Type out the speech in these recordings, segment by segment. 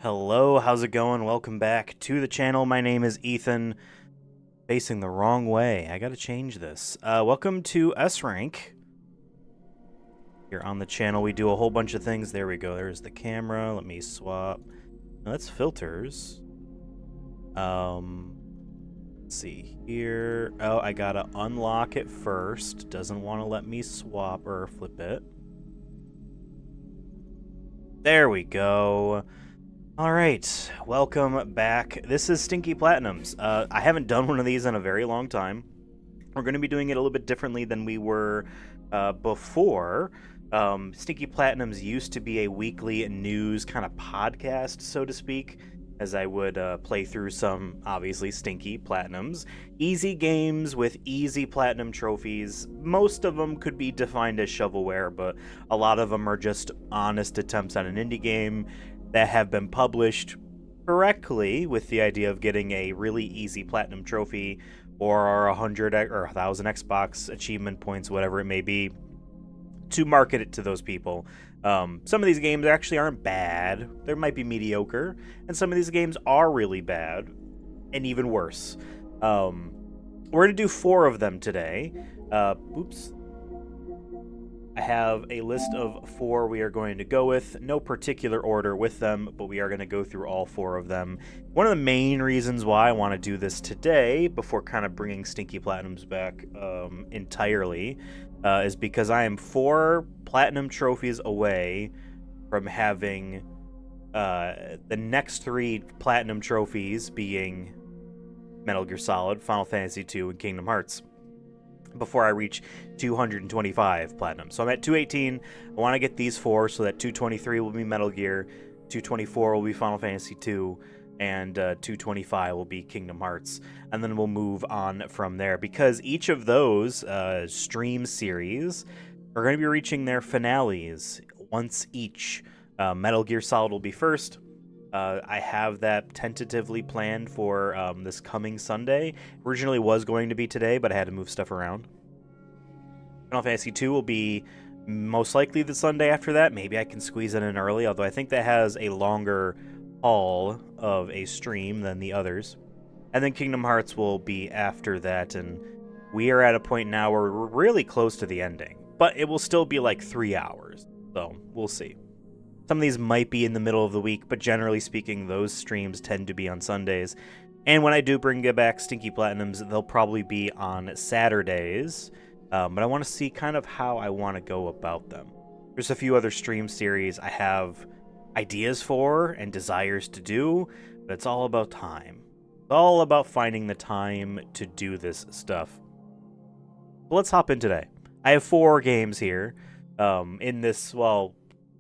Hello, how's it going? Welcome back to the channel. My name is Ethan. Facing the wrong way. I gotta change this. Welcome to S Rank. Here on the channel, we do a whole bunch of things. There we go. There's the camera. Let me swap. No, that's filters. Let's see here. Oh, I gotta unlock it first. Doesn't want to let me swap or flip it. There we go. Alright, welcome back. This is Stinky Platinums. I haven't done one of these in a very long time. We're going to be doing it a little bit differently than we were before. Stinky Platinums used to be a weekly news kind of podcast, so to speak, as I would play through some, obviously, Stinky Platinums. Easy games with easy platinum trophies. Most of them could be defined as shovelware, but a lot of them are just honest attempts at an indie game that have been published correctly with the idea of getting a really easy platinum trophy or 100 or 1,000 Xbox achievement points, whatever it may be, to market it to those people. Some of these games actually aren't bad. They might be mediocre, and some of these games are really bad and even worse. We're going to do 4 of them today. Oops. I have a list of 4 we are going to go with. No particular order with them, but we are going to go through all 4 of them. One of the main reasons why I want to do this today, before kind of bringing Stinky Platinums back entirely, is because I am 4 platinum trophies away from having the next 3 platinum trophies being Metal Gear Solid, Final Fantasy II, and Kingdom Hearts, before I reach 225 platinum. So I'm at 218. I want to get these 4 so that 223 will be Metal Gear, 224 will be Final Fantasy II, and 225 will be Kingdom Hearts. And then we'll move on from there, because each of those stream series are going to be reaching their finales once each. Metal Gear Solid will be first. I have that tentatively planned for this coming Sunday. Originally was going to be today, but I had to move stuff around. Final Fantasy II will be most likely the Sunday after that. Maybe I can squeeze it in early, although I think that has a longer haul of a stream than the others. And then Kingdom Hearts will be after that, and we are at a point now where we're really close to the ending. But it will still be like 3 hours, so we'll see. Some of these might be in the middle of the week, but generally speaking, those streams tend to be on Sundays. And when I do bring back Stinky Platinums, they'll probably be on Saturdays. But I want to see kind of how I want to go about them. There's a few other stream series I have ideas for and desires to do, but it's all about time. It's all about finding the time to do this stuff. But let's hop in today. I have 4 games here in this, well,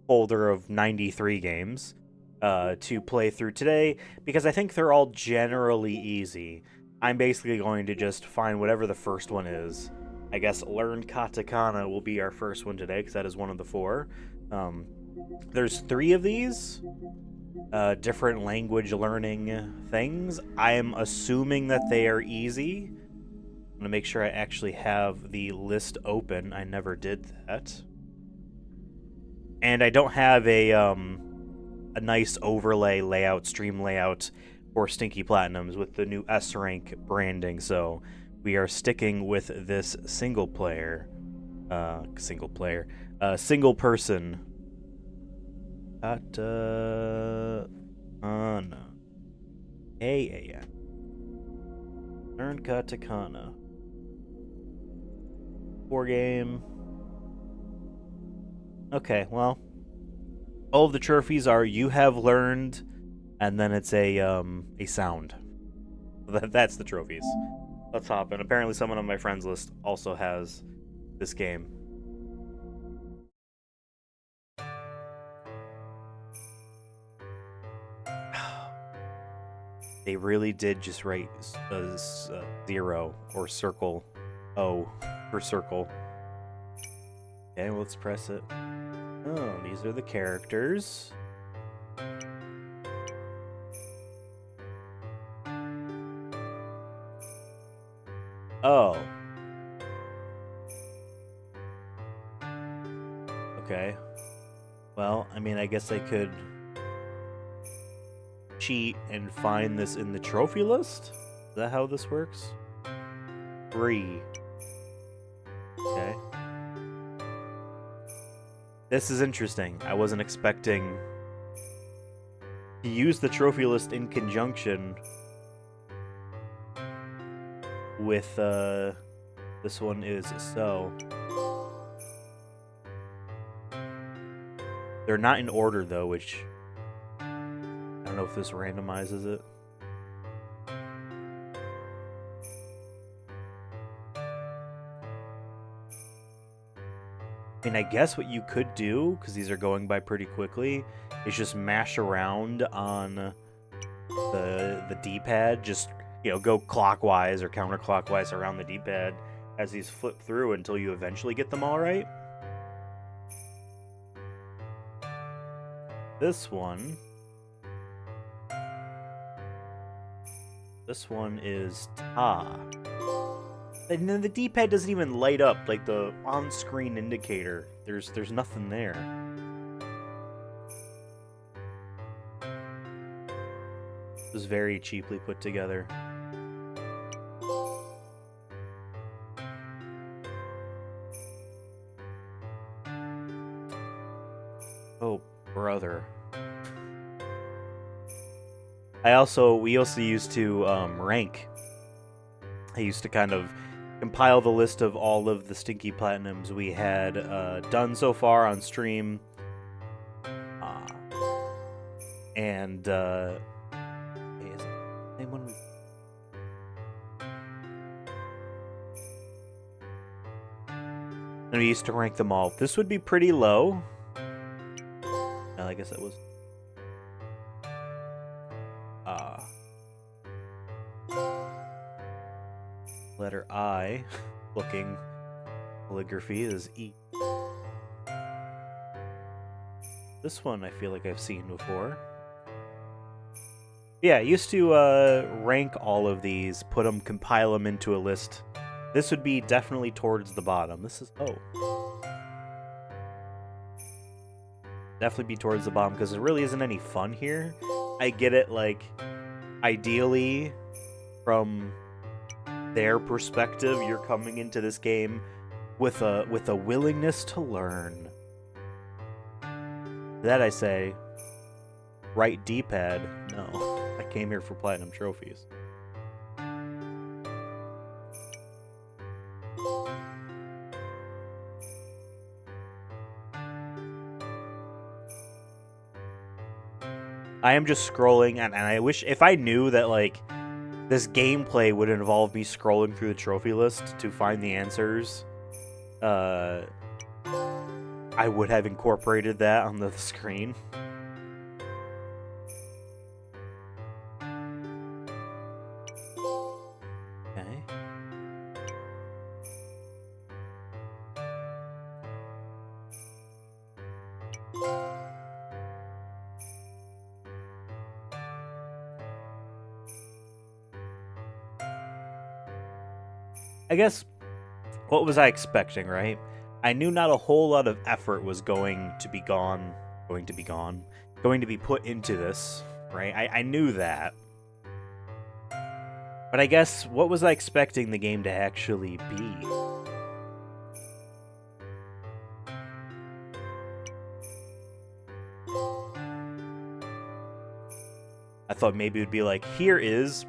folder of 93 games to play through today, because I think they're all generally easy. I'm basically going to just find whatever the first one is. I guess Learn Katakana will be our first one today, because that is one of the 4. There's 3 of these different language learning things. I am assuming that they are easy. I'm going to make sure I actually have the list open. I never did that. And I don't have a nice overlay layout, stream layout for Stinky Platinums with the new S rank branding, so we are sticking with this single person. No. A-A-N. Learn Katakana. 4 game. Okay, well, all of the trophies are "you have learned," and then it's a sound. That's the trophies. Let's hop in. Apparently someone on my friends list also has this game. They really did just write 0 or circle O for circle. Okay, well, let's press it. Oh, these are the characters. Oh. Okay. Well, I mean, I guess I could cheat and find this in the trophy list? Is that how this works? 3. Okay. This is interesting. I wasn't expecting to use the trophy list in conjunction with this one is so. They're not in order though, which I don't know if this randomizes it. I mean, I guess what you could do, because these are going by pretty quickly, is just mash around on the D-pad. Just, you know, go clockwise or counterclockwise around the D-pad as these flip through until you eventually get them all right. This one is Ta. And then the D-pad doesn't even light up, like the on-screen indicator. There's nothing there. It was very cheaply put together. Oh, brother. We also used to rank. I used to kind of compile the list of all of the Stinky Platinums we had done so far on stream. And we used to rank them all. This would be pretty low. No, I guess that was letter I. Looking calligraphy is E. This one I feel like I've seen before. Yeah, I used to rank all of these, compile them into a list. This would be definitely towards the bottom. This is definitely be towards the bottom because there really isn't any fun here. I get it, like, ideally, from their perspective, you're coming into this game with a willingness to learn. That I say, right D-pad, no. I came here for platinum trophies. I am just scrolling, and I wish, if I knew that, like, this gameplay would involve me scrolling through the trophy list to find the answers, I would have incorporated that on the screen. Okay. I guess, what was I expecting, right? I knew not a whole lot of effort was going to be put into this, right? I knew that. But I guess, what was I expecting the game to actually be? I thought maybe it would be like, here is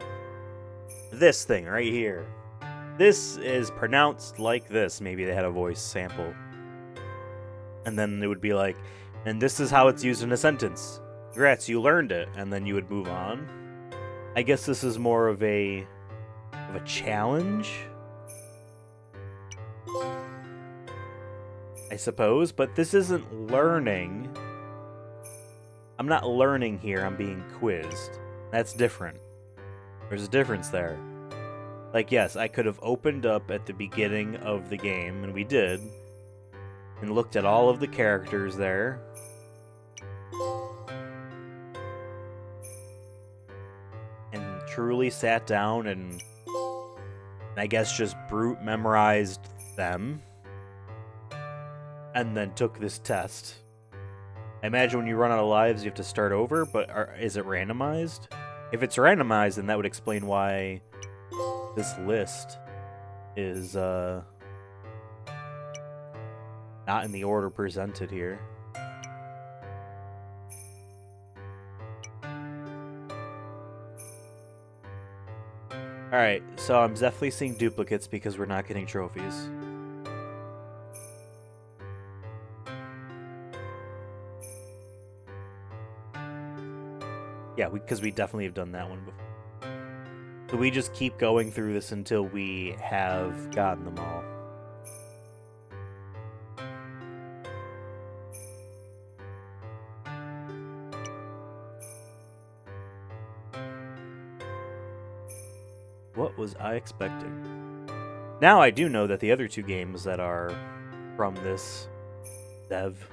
this thing right here. This is pronounced like this. Maybe they had a voice sample. And then it would be like, and this is how it's used in a sentence. Congrats, you learned it. And then you would move on. I guess this is more of a challenge, I suppose. But this isn't learning. I'm not learning here. I'm being quizzed. That's different. There's a difference there. Like, yes, I could have opened up at the beginning of the game, and we did, and looked at all of the characters there. And truly sat down and I guess just brute memorized them. And then took this test. I imagine when you run out of lives, you have to start over, but is it randomized? If it's randomized, then that would explain why this list is not in the order presented here. Alright, so I'm definitely seeing duplicates because we're not getting trophies. Yeah, because we definitely have done that one before. So we just keep going through this until we have gotten them all. What was I expecting? Now I do know that the other two games that are from this dev,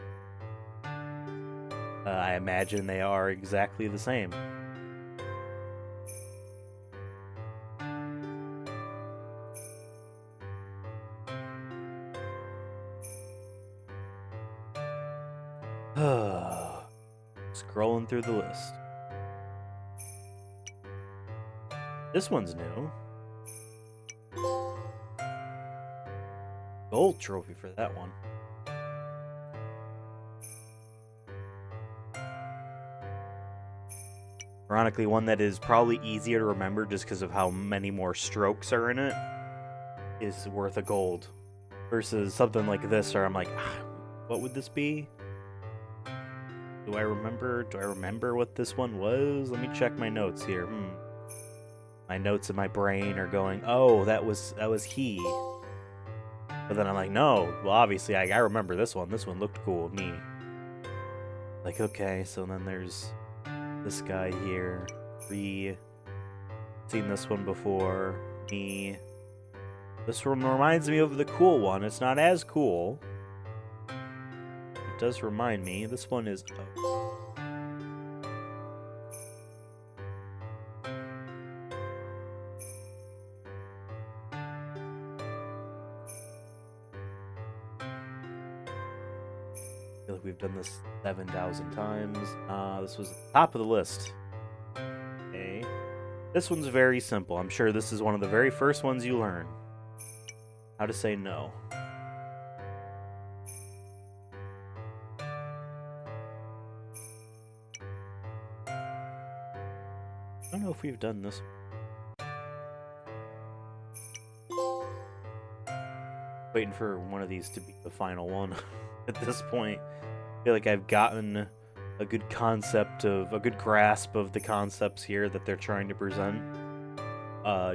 I imagine they are exactly the same. Scrolling through the list. This one's new. Gold trophy for that one. Ironically, one that is probably easier to remember just because of how many more strokes are in it is worth a gold. Versus something like this where I'm like, what would this be? Do I remember? Do I remember what this one was? Let me check my notes here. My notes in my brain are going, oh, that was he. But then I'm like, no. Well, obviously, I remember this one. This one looked cool. Me. Like, okay, so then there's this guy here. Seen this one before. Me. This one reminds me of the cool one. It's not as cool. It does remind me. This one is... I feel like we've done this 7,000 times. This was at the top of the list. Okay. This one's very simple. I'm sure this is one of the very first ones you learn. How to say no. I don't know if we've done this. Waiting for one of these to be the final one at this point. I feel like I've gotten a good grasp of the concepts here that they're trying to present.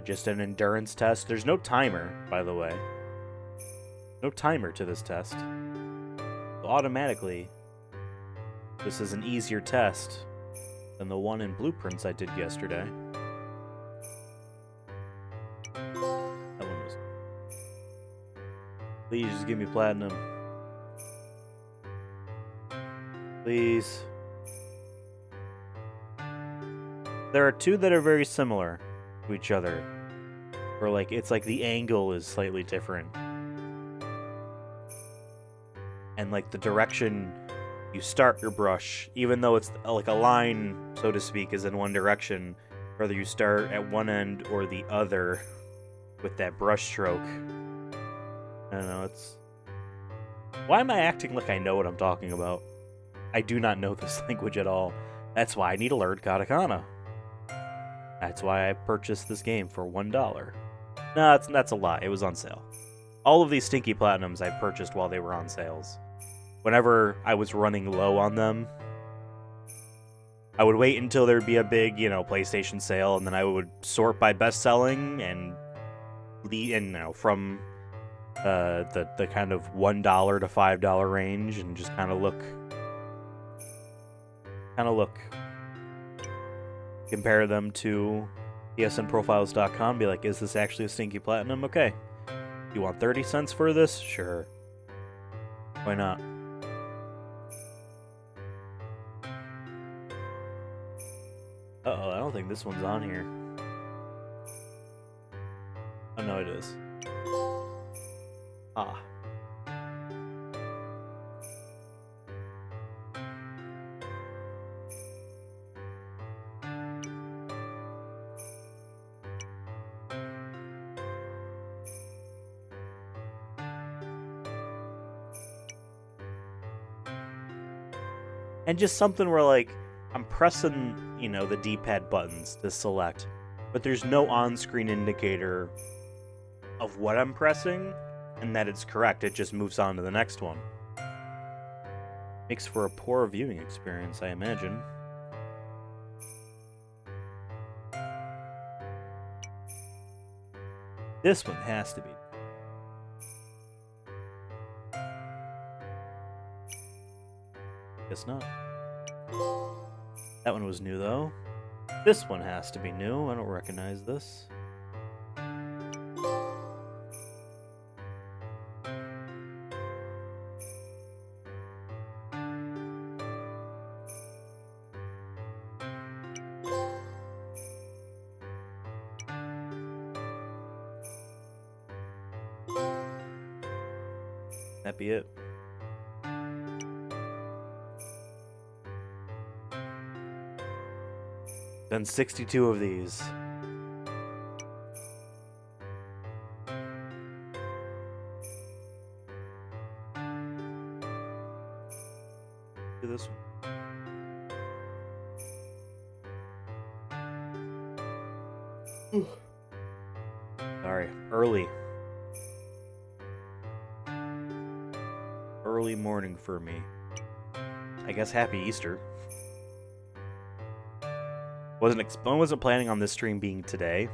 Just an endurance test. There's no timer, by the way. No timer to this test. So automatically, this is an easier test than the one in Blueprints I did yesterday. That one was... Please just give me platinum. Please. There are two that are very similar to each other. Or like, it's like the angle is slightly different. And like the direction you start your brush, even though it's like a line, so to speak, is in one direction, whether you start at one end or the other with that brush stroke. I don't know, it's... Why am I acting like I know what I'm talking about? I do not know this language at all. That's why I need to learn katakana. That's why I purchased this game for $1. No, that's a lie. It was on sale. All of these Stinky Platinums I purchased while they were on sales. Whenever I was running low on them, I would wait until there'd be a big, PlayStation sale, and then I would sort by best-selling and from the kind of $1 to $5 range, and just kind of look, compare them to psnprofiles.com, be like, is this actually a Stinky Platinum? Okay. You want 30 cents for this? Sure. Why not? Uh-oh, I don't think this one's on here. Oh, no, it is. Ah. And just something where, like, I'm pressing, you know, the D-pad buttons to select, but there's no on-screen indicator of what I'm pressing and that it's correct. It just moves on to the next one. Makes for a poor viewing experience, I imagine. This one has to be. Guess not. That one was new, though. This one has to be new. I don't recognize this. That be it. Done 62 of these. Do this one. Sorry, early morning for me. I guess happy Easter. Wasn't planning on this stream being today,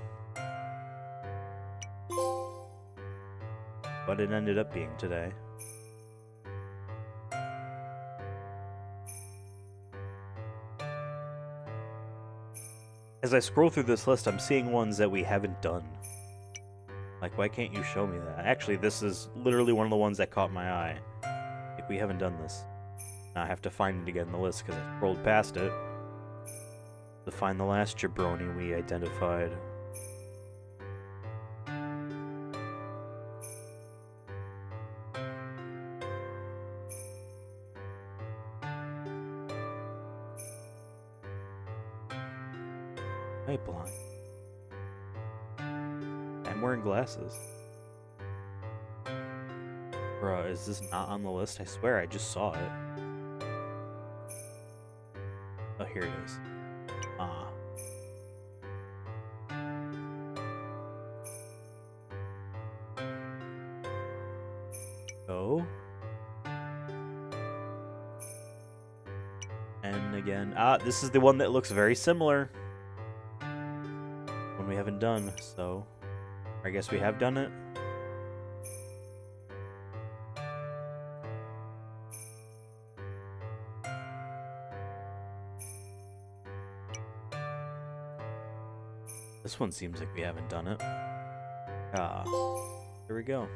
but it ended up being today. As I scroll through this list, I'm seeing ones that we haven't done. Like, why can't you show me that? Actually, this is literally one of the ones that caught my eye. Like, we haven't done this. Now I have to find it again in the list because I scrolled past it to find the last jabroni we identified. Pipeline. I'm wearing glasses. Bruh, is this not on the list? I swear I just saw it. Oh, here it is. Ah. Go. And again. Ah, this is the one that looks very similar. One we haven't done, so I guess we have done it. This one seems like we haven't done it. Ah, here we go.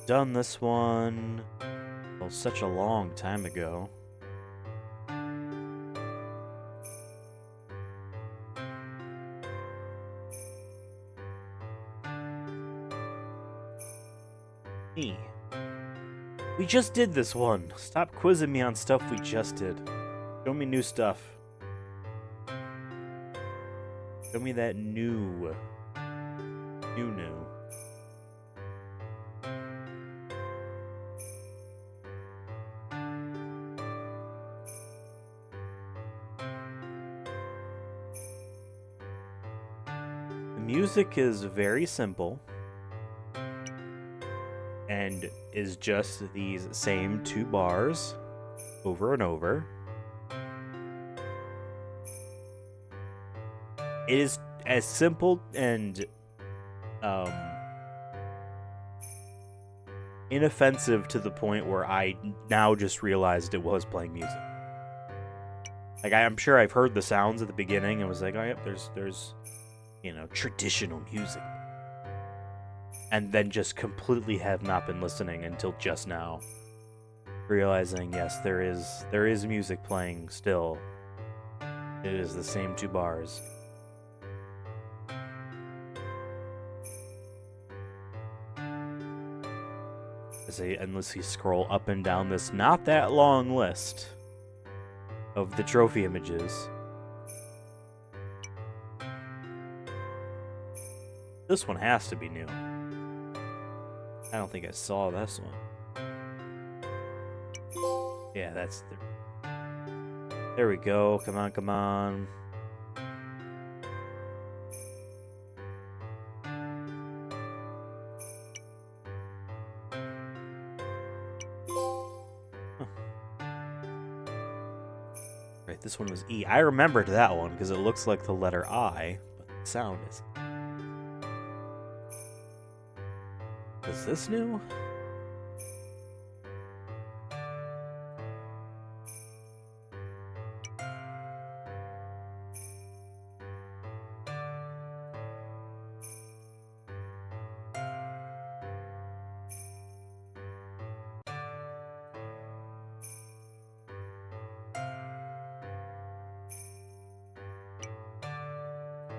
Done this one, well, such a long time ago. We just did this one. Stop quizzing me on stuff we just did. Show me new stuff. Show me that new. New. The music is very simple. And is just these same 2 bars over and over. It is as simple and inoffensive to the point where I now just realized it was playing music. Like, I'm sure I've heard the sounds at the beginning and was like, oh yep, there's you know, traditional music. And then just completely have not been listening until just now. Realizing, yes, there is music playing still. It is the same 2 bars. As I endlessly scroll up and down this not that long list. of the trophy images. This one has to be new. I don't think I saw this one. Yeah, that's there we go. Come on, come on. Right, this one was E. I remembered that one because it looks like the letter I, but the sound is. Is this new?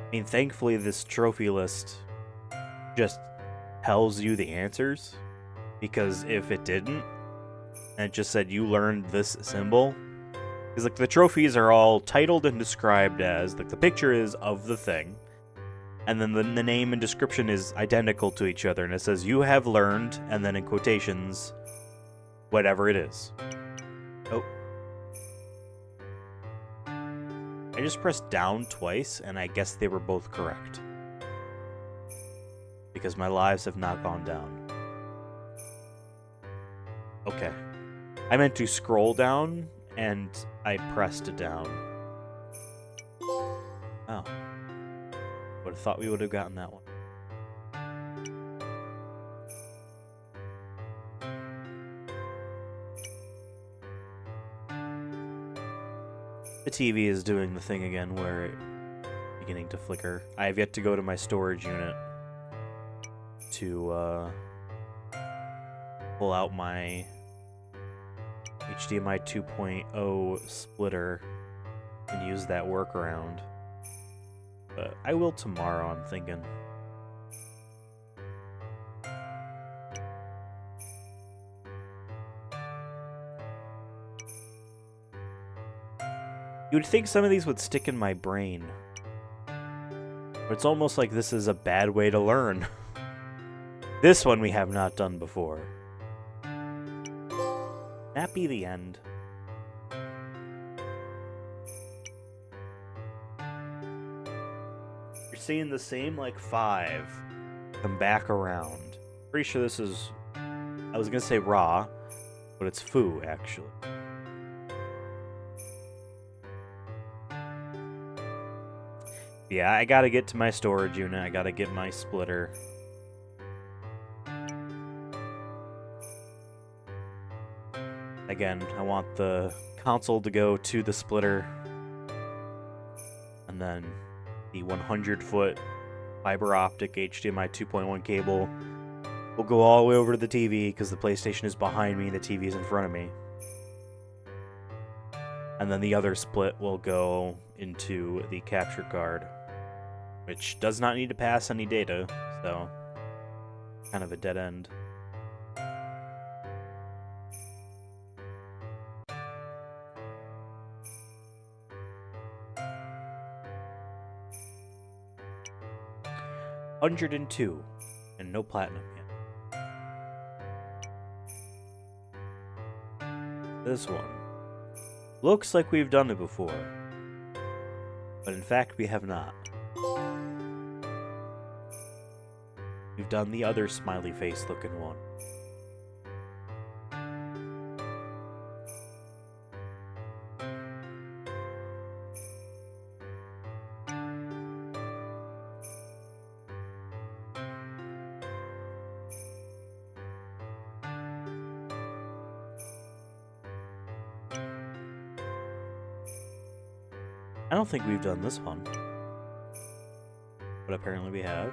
I mean, thankfully, this trophy list just tells you the answers. Because if it didn't, and it just said you learned this symbol, because like the trophies are all titled and described as like the picture is of the thing, and then the name and description is identical to each other, and it says you have learned, and then in quotations, whatever it is. Oh. I just pressed down twice, and I guess they were both correct. Because my lives have not gone down. Okay. I meant to scroll down, and I pressed it down. Oh. Would have thought we would have gotten that one. The TV is doing the thing again where it's beginning to flicker. I have yet to go to my storage unit to pull out my HDMI 2.0 splitter and use that workaround. But I will tomorrow, I'm thinking. You would think some of these would stick in my brain. But it's almost like this is a bad way to learn. This one we have not done before. That be the end. You're seeing the same, like, 5 come back around. Pretty sure this is... I was gonna say raw, but it's foo, actually. Yeah, I gotta get to my storage unit. I gotta get my splitter. Again, I want the console to go to the splitter. And then the 100-foot fiber optic HDMI 2.1 cable will go all the way over to the TV because the PlayStation is behind me, the TV is in front of me. And then the other split will go into the capture card, which does not need to pass any data, so kind of a dead end. $102 and no platinum yet. This one looks like we've done it before, but in fact we have not. We've done the other smiley face looking one. I don't think we've done this one, but apparently we have.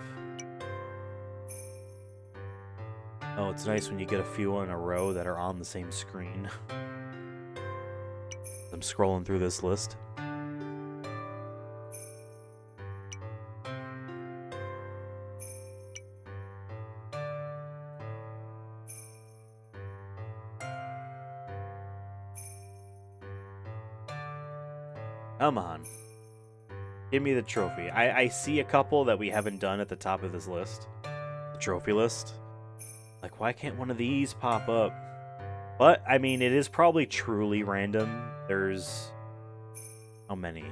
Oh, it's nice when you get a few in a row that are on the same screen. I'm scrolling through this list. Come on. Give me the trophy. I see a couple that we haven't done at the top of this list. The trophy list. Like, why can't one of these pop up? But, I mean, it is probably truly random. There's... how many?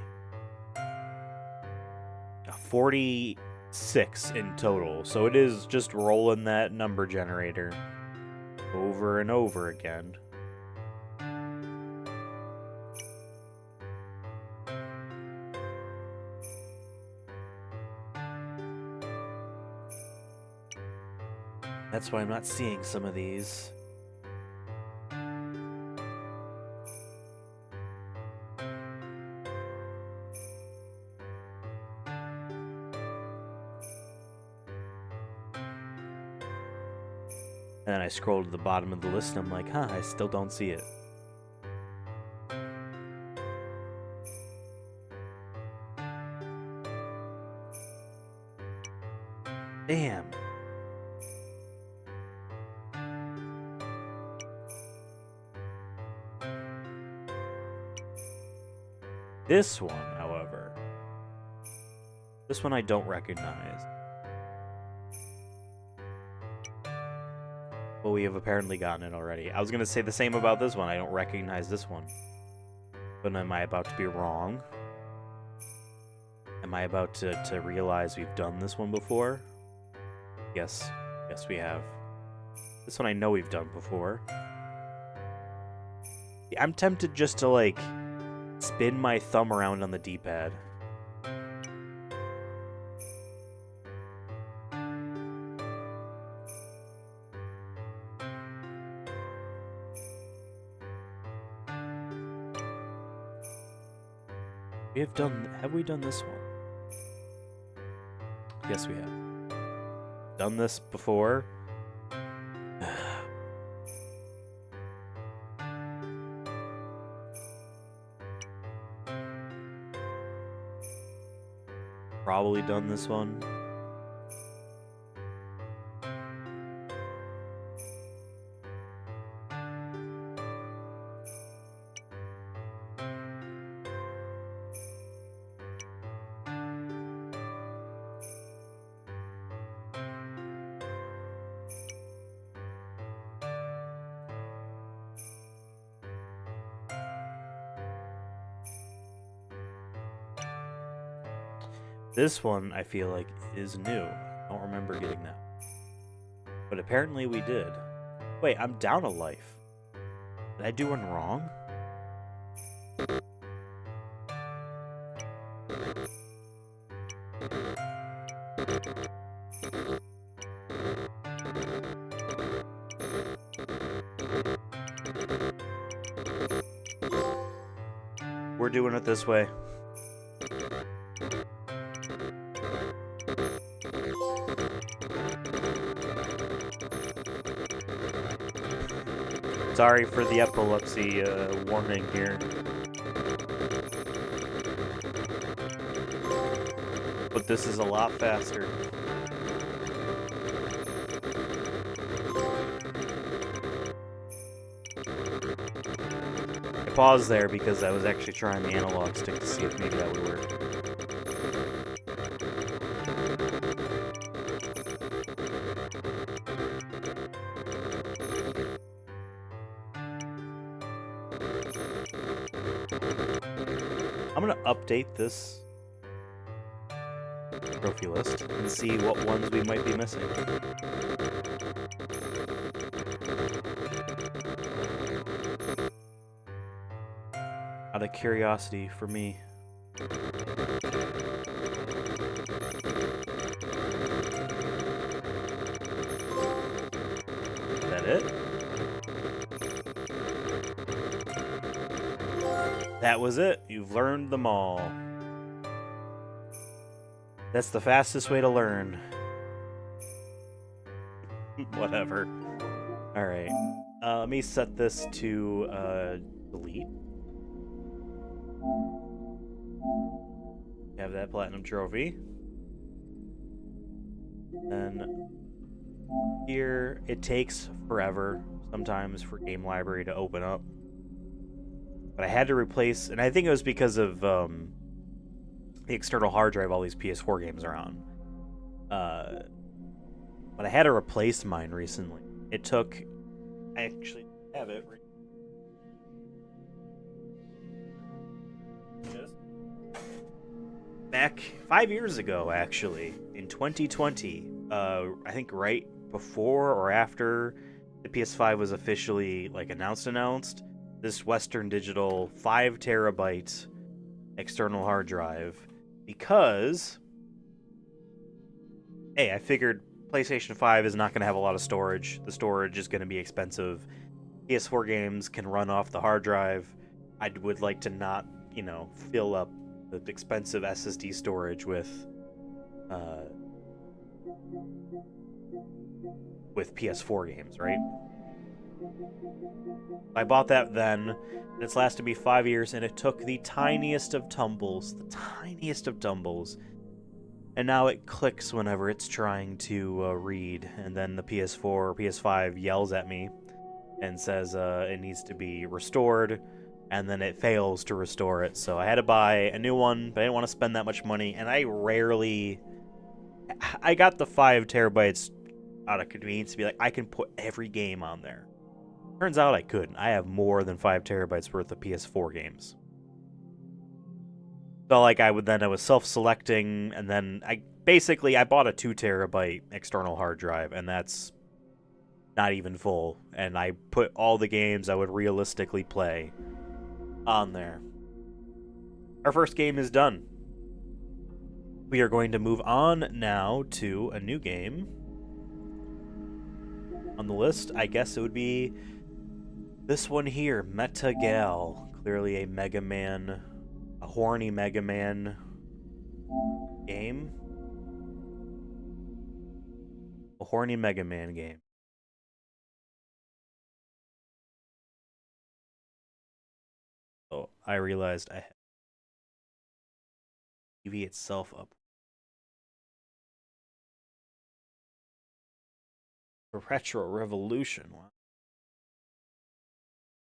46 in total. So it is just rolling that number generator over and over again. That's why I'm not seeing some of these. And then I scroll to the bottom of the list and I'm like, huh, I still don't see it. Damn. This one, however, this one I don't recognize. Well, we have apparently gotten it already. I was going to say the same about this one. I don't recognize this one. But am I about to be wrong? Am I about to realize we've done this one before? Yes. Yes, we have. This one I know we've done before. I'm tempted just to, like, spin my thumb around on the D-pad. Have we done this one? Yes, we have. Done this before? Probably done this one. This one, I feel like, is new. I don't remember getting that. But apparently we did. Wait, I'm down a life. Did I do one wrong? We're doing it this way. Sorry for the epilepsy warning here. But this is a lot faster. I paused there because I was actually trying the analog stick to see if maybe that would work. I'm gonna update this trophy list and see what ones we might be missing. Out of curiosity for me. Is that it? That was it. You've learned them all. That's the fastest way to learn. Whatever. Alright. Let me set this to delete. Have that platinum trophy. Then here, it takes forever sometimes for game library to open up. but I had to replace, and I think it was because of the external hard drive all these PS4 games are on. But I had to replace mine recently. It took, I actually have it. Back 5 years ago, actually, in 2020, I think right before or after the PS5 was officially like announced, this Western Digital 5 terabyte external hard drive, because hey, I figured PlayStation 5 is not going to have a lot of storage. The storage is going to be expensive. PS4 games can run off the hard drive. I would like to not, fill up the expensive SSD storage with PS4 games, right? I bought that then, and it's lasted me 5 years, and it took the tiniest of tumbles, and now it clicks whenever it's trying to read, and then the PS4 or PS5 yells at me and says it needs to be restored, and then it fails to restore it. So I had to buy a new one, but I didn't want to spend that much money, and I got the 5 terabytes out of convenience to be like, I can put every game on there. Turns out I couldn't. I have more than 5 terabytes worth of PS4 games. So like I was self-selecting, and then I bought a 2 terabyte external hard drive, and that's not even full, and I put all the games I would realistically play on there. Our first game is done. We are going to move on now to a new game on the list. I guess it would be this one here, Metagal. Clearly a Mega Man, a horny Mega Man game. A horny Mega Man game. Oh, I realized I had TV itself up. A retro revolution.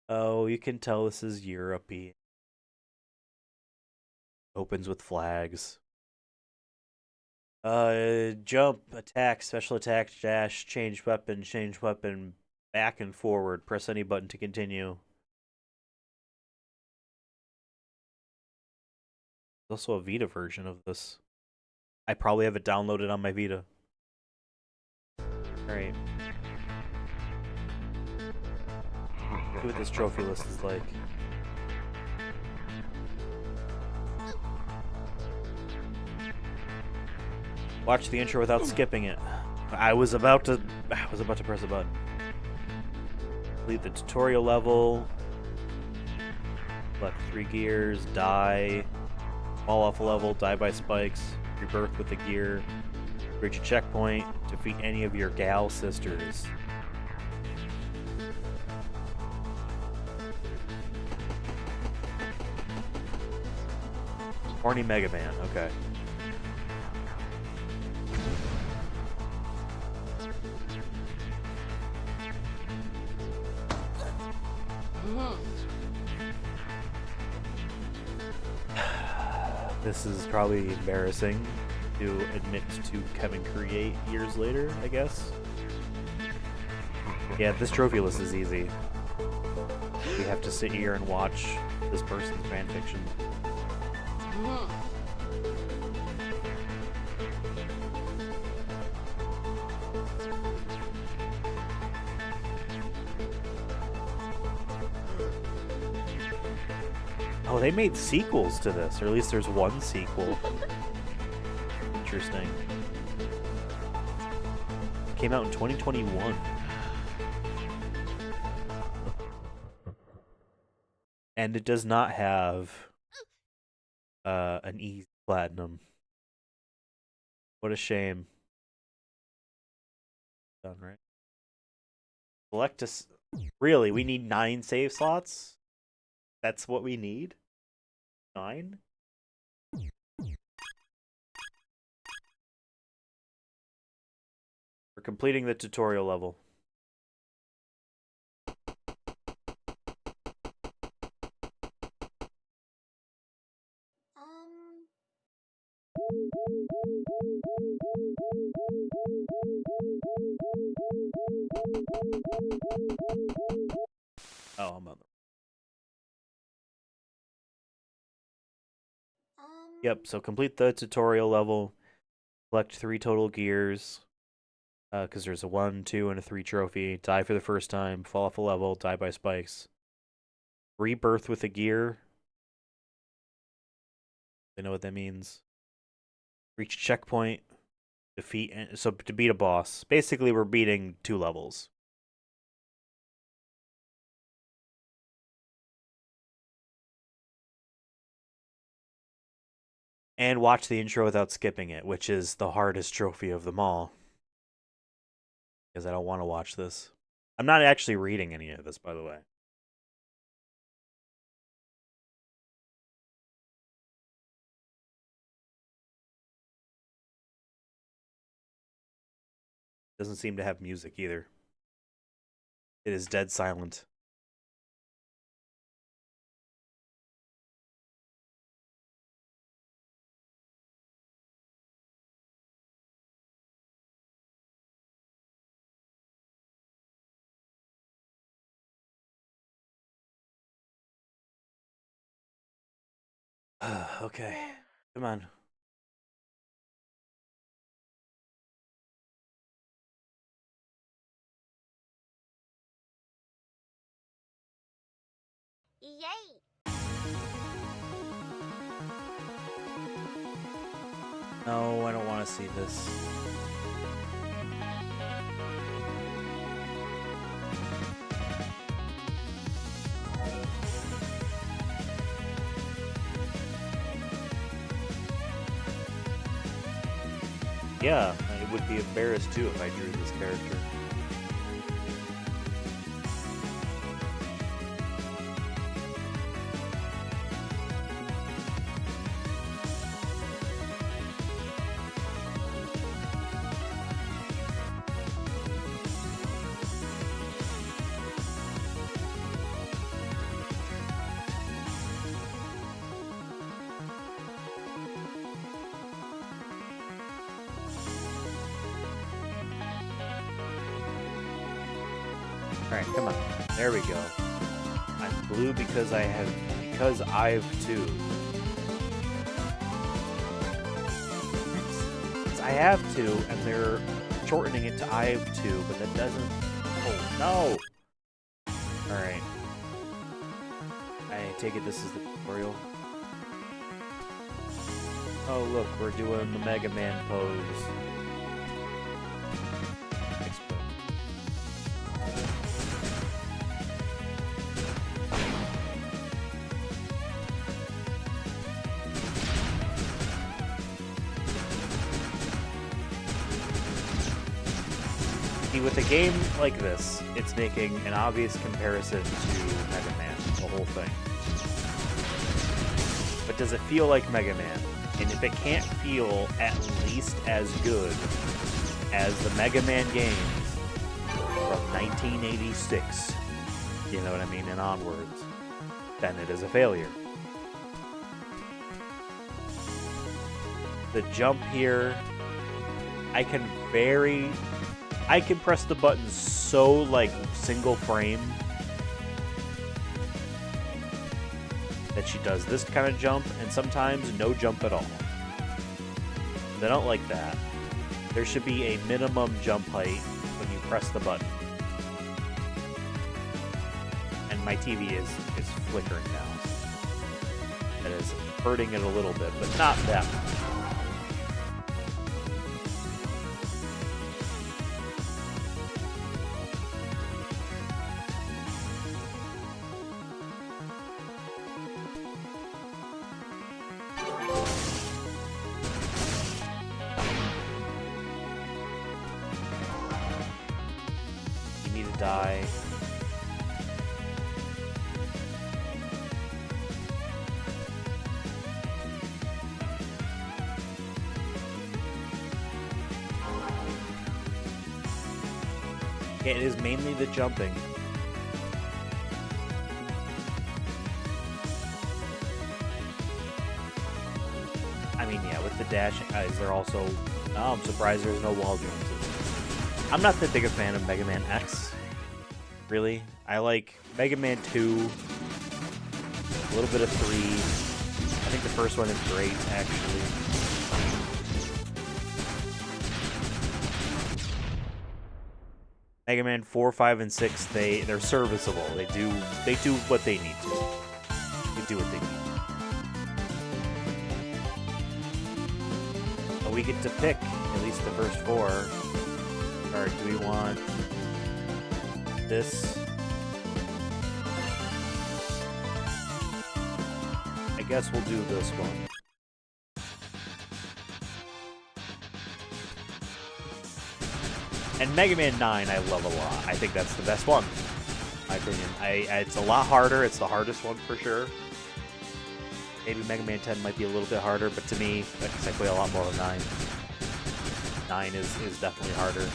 Oh, you can tell this is Europe-y. Opens with flags. Jump, attack, special attack, dash, change weapon, back and forward. Press any button to continue. There's also a Vita version of this. I probably have it downloaded on my Vita. Alright. See what this trophy list is like. Watch the intro without skipping it. I was about to press a button. Complete the tutorial level. Select 3 gears, die, fall off a level, die by spikes, rebirth with the gear, reach a checkpoint, defeat any of your gal sisters. Horny Mega Man, okay. This is probably embarrassing to admit to Kevin Create years later, I guess. Yeah, this trophy list is easy. We have to sit here and watch this person's fanfiction. Oh, they made sequels to this, or at least there's one sequel. Interesting. Came out in 2021. And it does not have an easy platinum. What a shame. Done, right? Select us. Really, we need 9 save slots? That's what we need? 9? We're completing the tutorial level. Yep, so complete the tutorial level, collect 3 total gears, because there's a 1, 2, and a 3 trophy. Die for the first time, fall off a level, die by spikes. Rebirth with a gear. They know what that means. Reach checkpoint, defeat, so to beat a boss. Basically, we're beating 2 levels. And watch the intro without skipping it, which is the hardest trophy of them all. Because I don't want to watch this. I'm not actually reading any of this, by the way. Doesn't seem to have music either. It is dead silent. Okay. Come on. Yay! No, I don't want to see this. Yeah, it would be embarrassed too if I drew this character. Alright, come on. There we go. I'm blue because I've too. I have to, and they're shortening it to I've too, but that doesn't. Oh no! Alright. I take it this is the tutorial. Oh look, we're doing the Mega Man pose. With a game like this, it's making an obvious comparison to Mega Man, the whole thing. But does it feel like Mega Man? And if it can't feel at least as good as the Mega Man games from 1986, you know what I mean, and onwards, then it is a failure. The jump here, I can press the button so, like, single frame that she does this kind of jump, and sometimes no jump at all. And I don't like that. There should be a minimum jump height when you press the button. And my TV is flickering now. That is hurting it a little bit, but not that much. Die. It is mainly the jumping. I mean, yeah, with the dashing, is there also... Oh, I'm surprised there's no wall jumps. I'm not that big a fan of Mega Man X. Really. I like Mega Man 2, a little bit of 3, think the first one is great, actually. Mega Man 4, 5, and 6, they're serviceable. They do what they need to. They do what they need. But we get to pick at least the first 4. Or do we want this? I guess we'll do this one. And Mega Man 9 I love a lot. I think that's the best one, in my opinion. It's a lot harder. It's the hardest one for sure. Maybe Mega Man 10 might be a little bit harder, but to me, because I play a lot more of 9. 9 is definitely harder.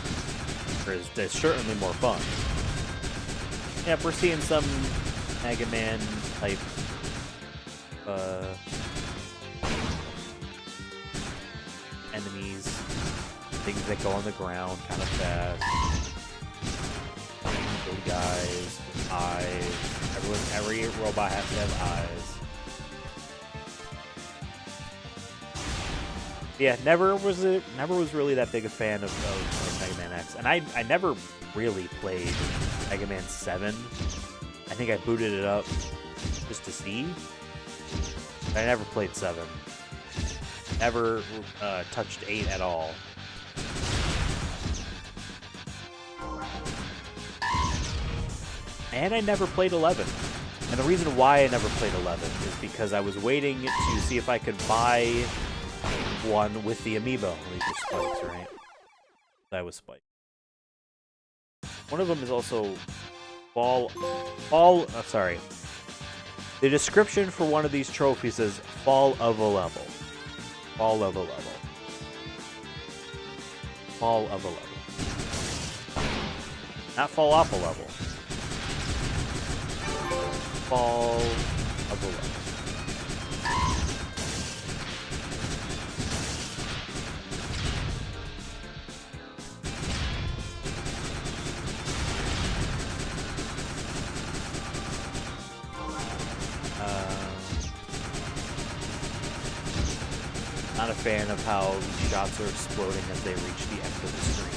Or is certainly more fun. Yeah, if we're seeing some Mega Man type enemies, things that go on the ground kind of fast, big guys with eyes. Every robot has to have eyes. Yeah, never was really that big a fan of Mega Man X, and I never really played Mega Man 7. I think I booted it up just to see. I never played 7. Never touched 8 at all. And I never played 11. And the reason why I never played 11 is because I was waiting to see if I could buy one with the amiibo. These are spikes, right? That was Spike. One of them is also sorry. The description for one of these trophies is fall of a level. Fall of a level. Fall of a level. Not fall off a level. Fall of a level. Not a fan of how the shots are exploding as they reach the end of the screen.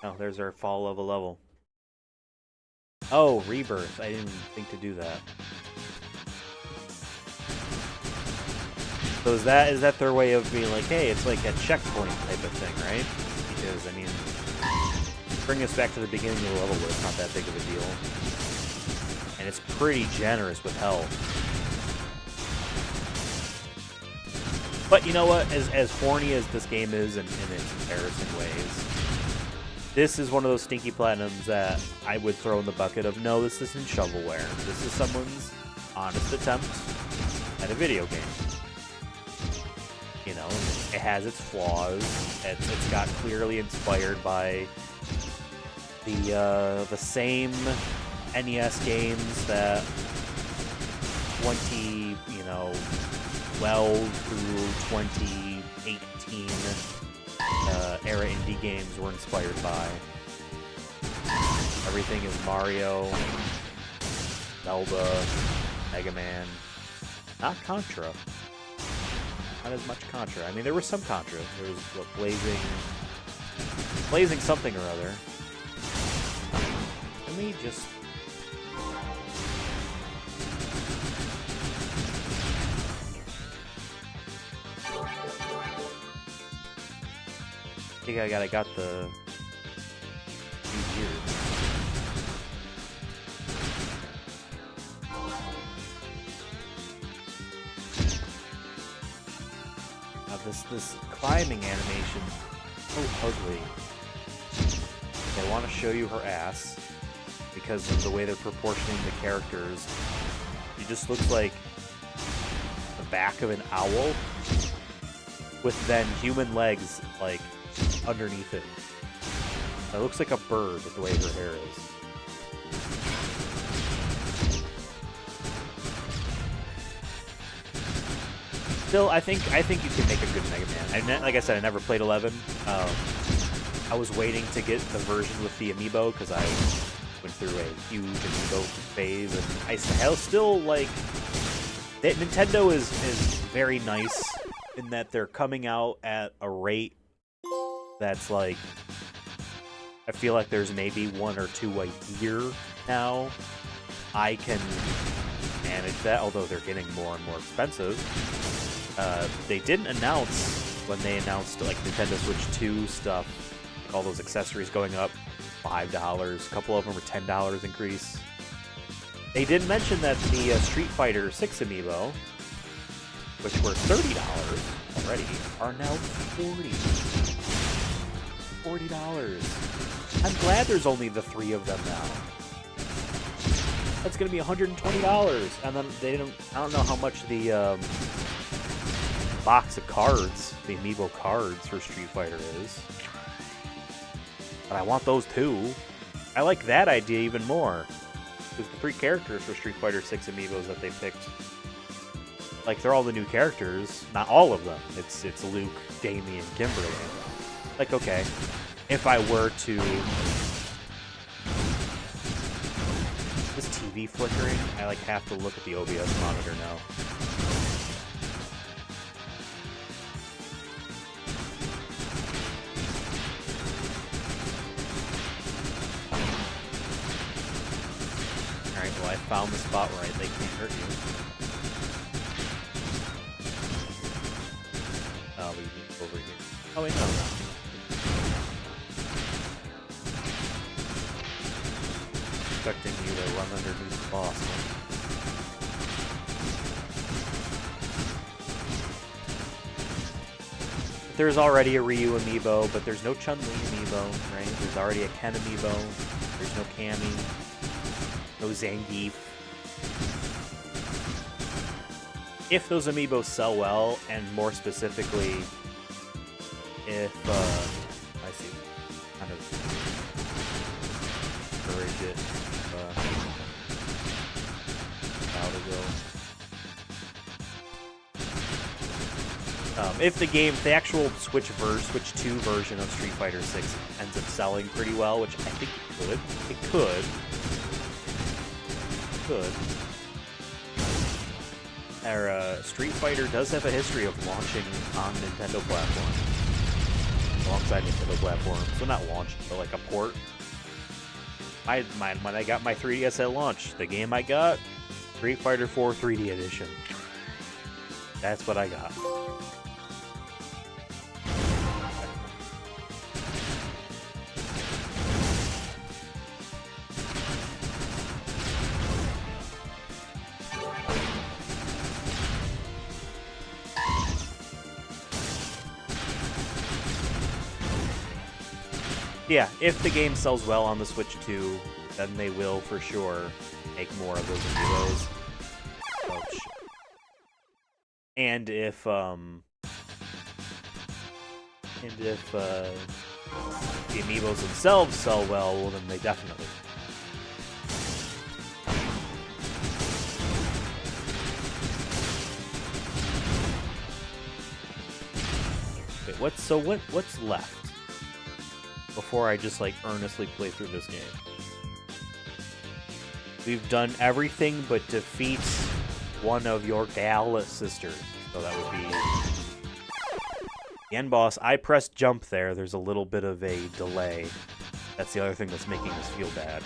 Oh, there's our fall of a level. Oh, rebirth. I didn't think to do that. So is that their way of being like, hey, it's like a checkpoint type of thing, right? Because, I mean, bring us back to the beginning of the level where it's not that big of a deal. And it's pretty generous with health. But you know what? As horny as this game is in its embarrassing ways, this is one of those Stinky Platinums that I would throw in the bucket of, no, this isn't shovelware. This is someone's honest attempt at a video game. You know, it has its flaws. It's got clearly inspired by the same NES games that 2012 through 2018 era indie games were inspired by. Everything is Mario, Zelda, Mega Man. Not Contra. Not as much Contra. I mean, there was some Contra. There was what, Blazing something or other. Let me just... I think I got the... Here. This climbing animation is so ugly. They want to show you her ass because of the way they're proportioning the characters. It just looks like the back of an owl with then human legs like underneath it. It looks like a bird with the way her hair is. Still, I think you can make a good Mega Man. Like I said, I never played 11. I was waiting to get the version with the amiibo because I went through a huge amiibo phase, and I still like that. Nintendo is very nice in that they're coming out at a rate that's like, I feel like there's maybe 1 or 2 a year now. I can manage that, although they're getting more and more expensive. They didn't announce when they announced like Nintendo Switch 2 stuff, like all those accessories going up $5. A couple of them were $10 increase. They didn't mention that the Street Fighter 6 amiibo, which were $30 already, are now $40. I'm glad there's only the 3 of them now. That's gonna be $120, and then I don't know how much the box of cards, the amiibo cards for Street Fighter is, but I want those too. I like that idea even more, because the 3 characters for Street Fighter 6 amiibos that they picked, like, they're all the new characters. Not all of them. It's Luke, Damien, Kimberly. Like, okay, if I were to... This TV flickering? I, like, have to look at the OBS monitor now. Alright, well, I found the spot where they can't hurt you. Oh, we need over here. Oh, wait, no. Expecting you to run underneath the boss. Huh? There's already a Ryu amiibo, but there's no Chun-Li amiibo, right? There's already a Ken amiibo. There's no Cammy. No Zangief. If those amiibos sell well, and more specifically, if, I see, kind of encourage it, how to go. If the actual Switch 2 version of Street Fighter 6 ends up selling pretty well, which I think it could. Street Fighter does have a history of launching on Nintendo platforms, alongside Nintendo platforms. So not launch, but like a port. When I got my 3DS at launch, the game I got, Street Fighter 4 3D Edition. That's what I got. Yeah, if the game sells well on the Switch 2, then they will for sure make more of those amiibos. Ouch. And if the amiibos themselves sell well, then they definitely. Wait, what's left before I just, like, earnestly play through this game? We've done everything but defeat one of your gal sisters. So that would be the end boss. I pressed jump there. There's a little bit of a delay. That's the other thing that's making us feel bad.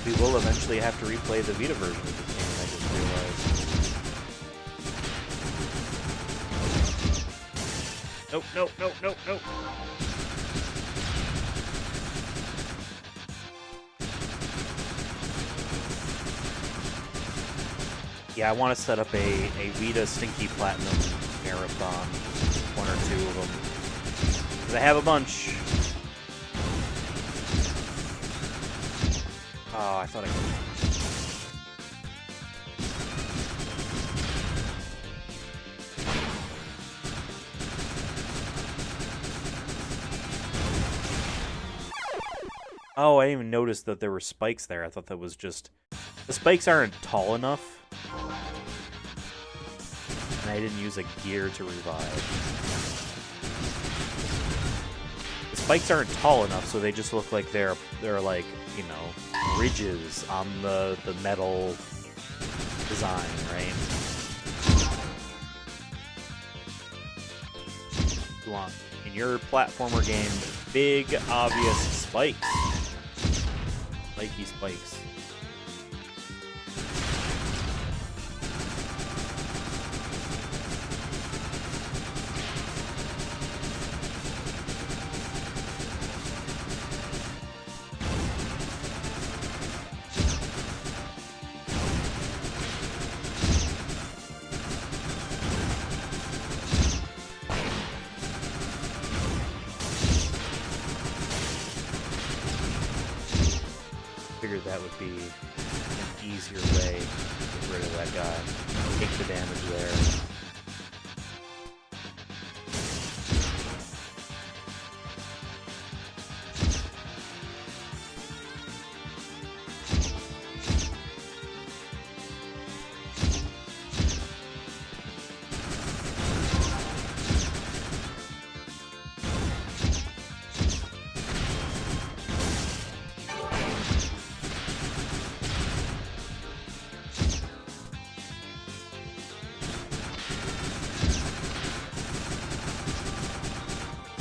We will eventually have to replay the Vita version of this game, I just realized. Nope, nope, nope, nope, nope. Yeah, I want to set up a Vita Stinky Platinum marathon. One or two of them. Because I have a bunch. Oh, I thought I could. Oh, I didn't even notice that there were spikes there. I thought that was just... The spikes aren't tall enough. And I didn't use a gear to revive. The spikes aren't tall enough, so they just look like they're like, you know, ridges on the metal design, right? You want, in your platformer game, big, obvious spikes. Spiky spikes. Figured that would be an easier way to get rid of that guy. Take the damage there.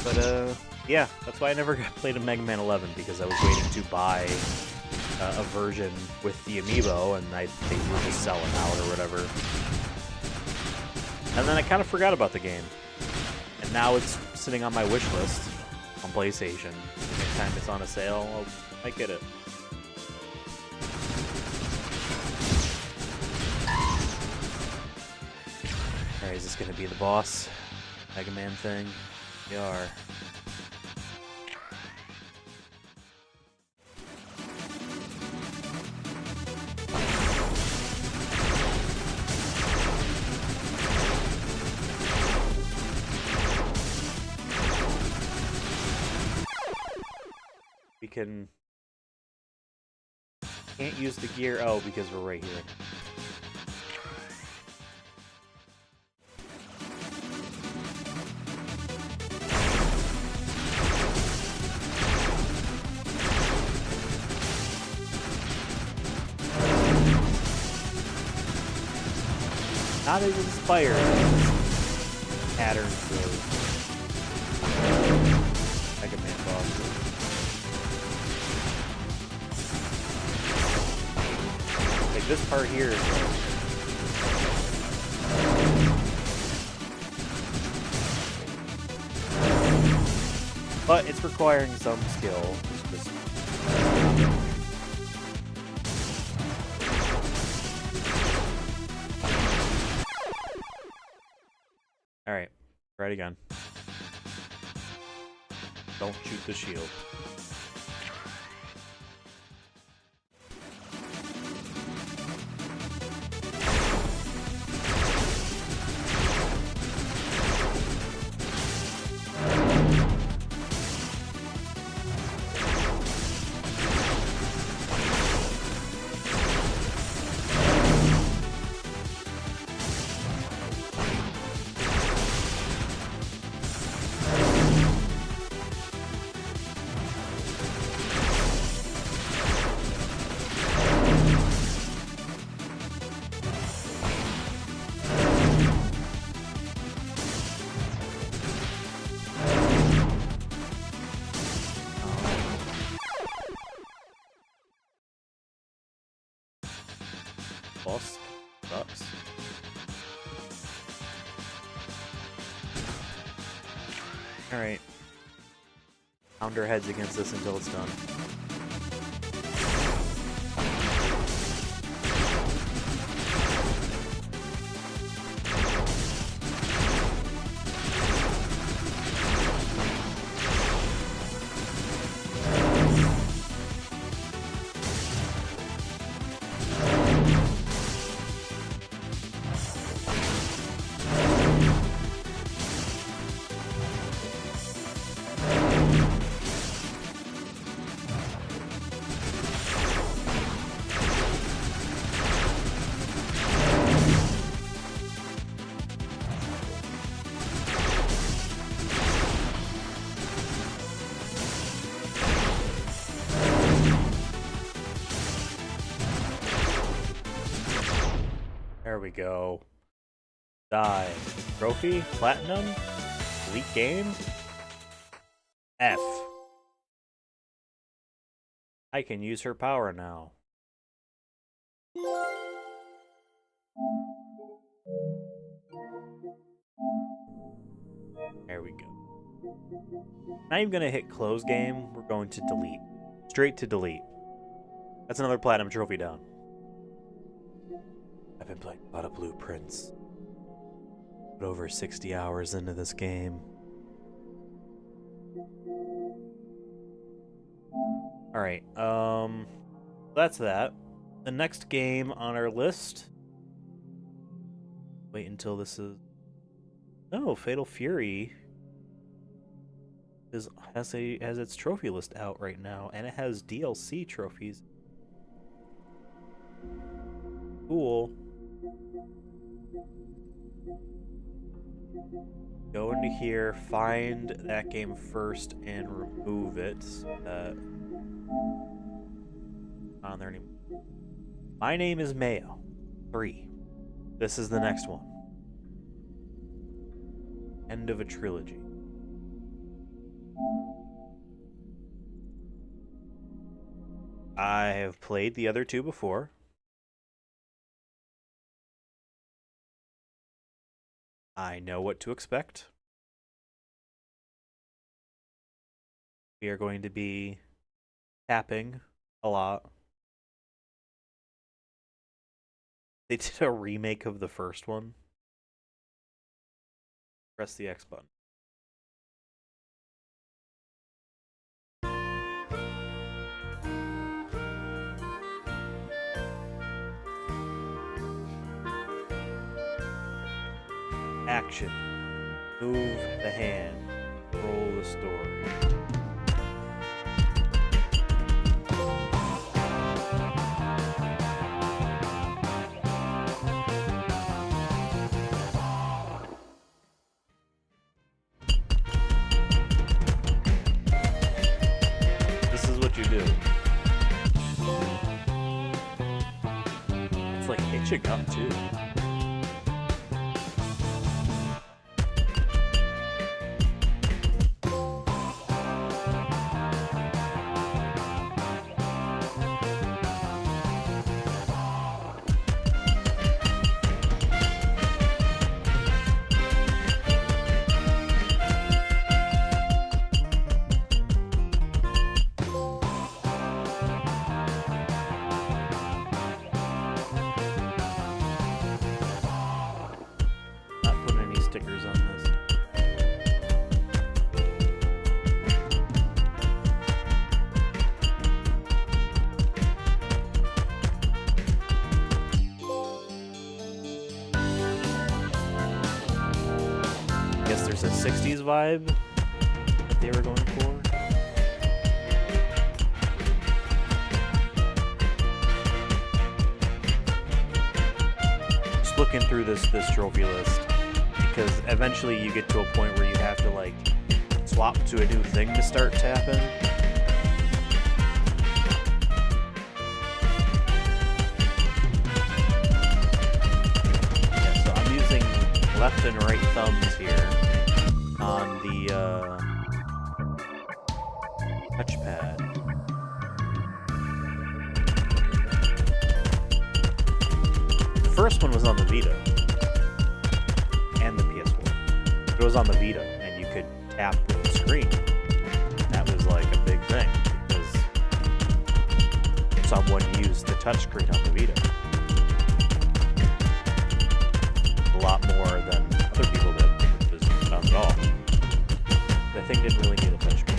But, yeah, that's why I never played a Mega Man 11, because I was waiting to buy a version with the amiibo, and they were just selling out or whatever. And then I kind of forgot about the game. And now it's sitting on my wish list on PlayStation. Next time it's on a sale, I might get it. Alright, is this going to be the boss Mega Man thing? We are. We can't use the gear. Oh, because we're right here. Not as inspired patterns of Mega Man bosses. Like this part here is but it's requiring some skill. It's just... Alright, try it again. Don't shoot the shield. Boss sucks. Alright. Pound our heads against this until it's done. There we go. Die. Trophy? Platinum? Elite game? F. I can use her power now. There we go. Not even gonna hit close game. We're going to delete. Straight to delete. That's another platinum trophy down. I've been playing a lot of Blueprints. Put over 60 hours into this game. Alright, that's that. The next game on our list... Wait until this is... No, Fatal Fury has its trophy list out right now, and it has DLC trophies. Cool. Go into here, find that game first, and remove it. Not on there anymore. My name is Mayo. 3. This is the next one. End of a trilogy. I have played the other two before. I know what to expect. We are going to be tapping a lot. They did a remake of the first one. Press the X button. Action. Move the hand. Roll the story. This is what you do. It's like hitching up too. Stickers on this. I guess there's a 60s vibe that they were going for. Just looking through this trophy list. Because eventually you get to a point where you have to like swap to a new thing to start tapping. Yeah, so I'm using left and right thumbs here on the touchpad. The first one was on the Vita. And the PS4. It was on the Vita, and you could tap with someone used the touchscreen on the Vita. A lot more than other people did, which is not at all. The thing didn't really need a touchscreen.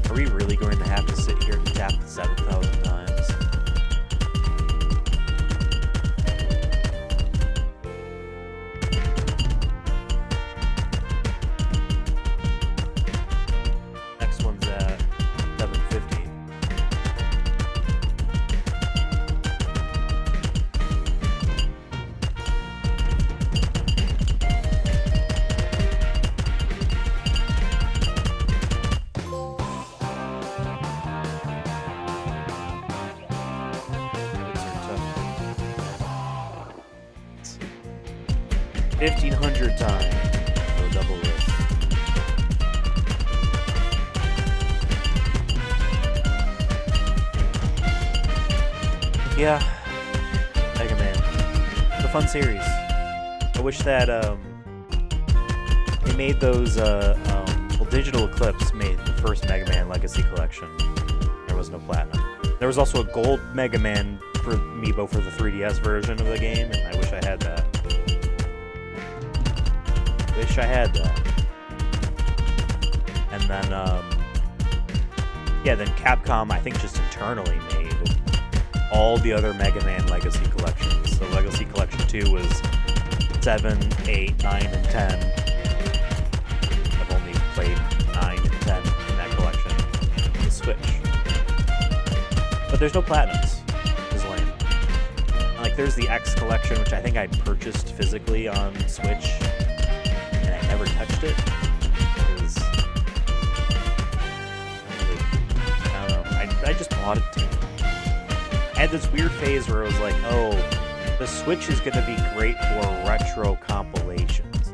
Are we really going to have to sit here and tap 7,000 times? Next one's at 750. Those are tough. 1,500 times. So double this. Yeah. Mega Man. It's a fun series. I wish that they made those well, Digital Eclipse made the first Mega Man Legacy Collection. There was no Platinum. There was also a Gold Mega Man for Amiibo for the 3DS version of the game, and I wish I had that. Wish I had that. And then, yeah, then Capcom, I think, just internally made all the other Mega Man Legacy Collections. So Legacy Collection 2 was 7, 8, 9, and 10. I've only played 9 and 10 in that collection. The Switch. But there's no Platinums. It's lame. Like, there's the X Collection, which I think I purchased physically on Switch. And I never touched it. Because I don't know. I just bought it to I had this weird phase where it was like, oh, the Switch is going to be great for retro compilations.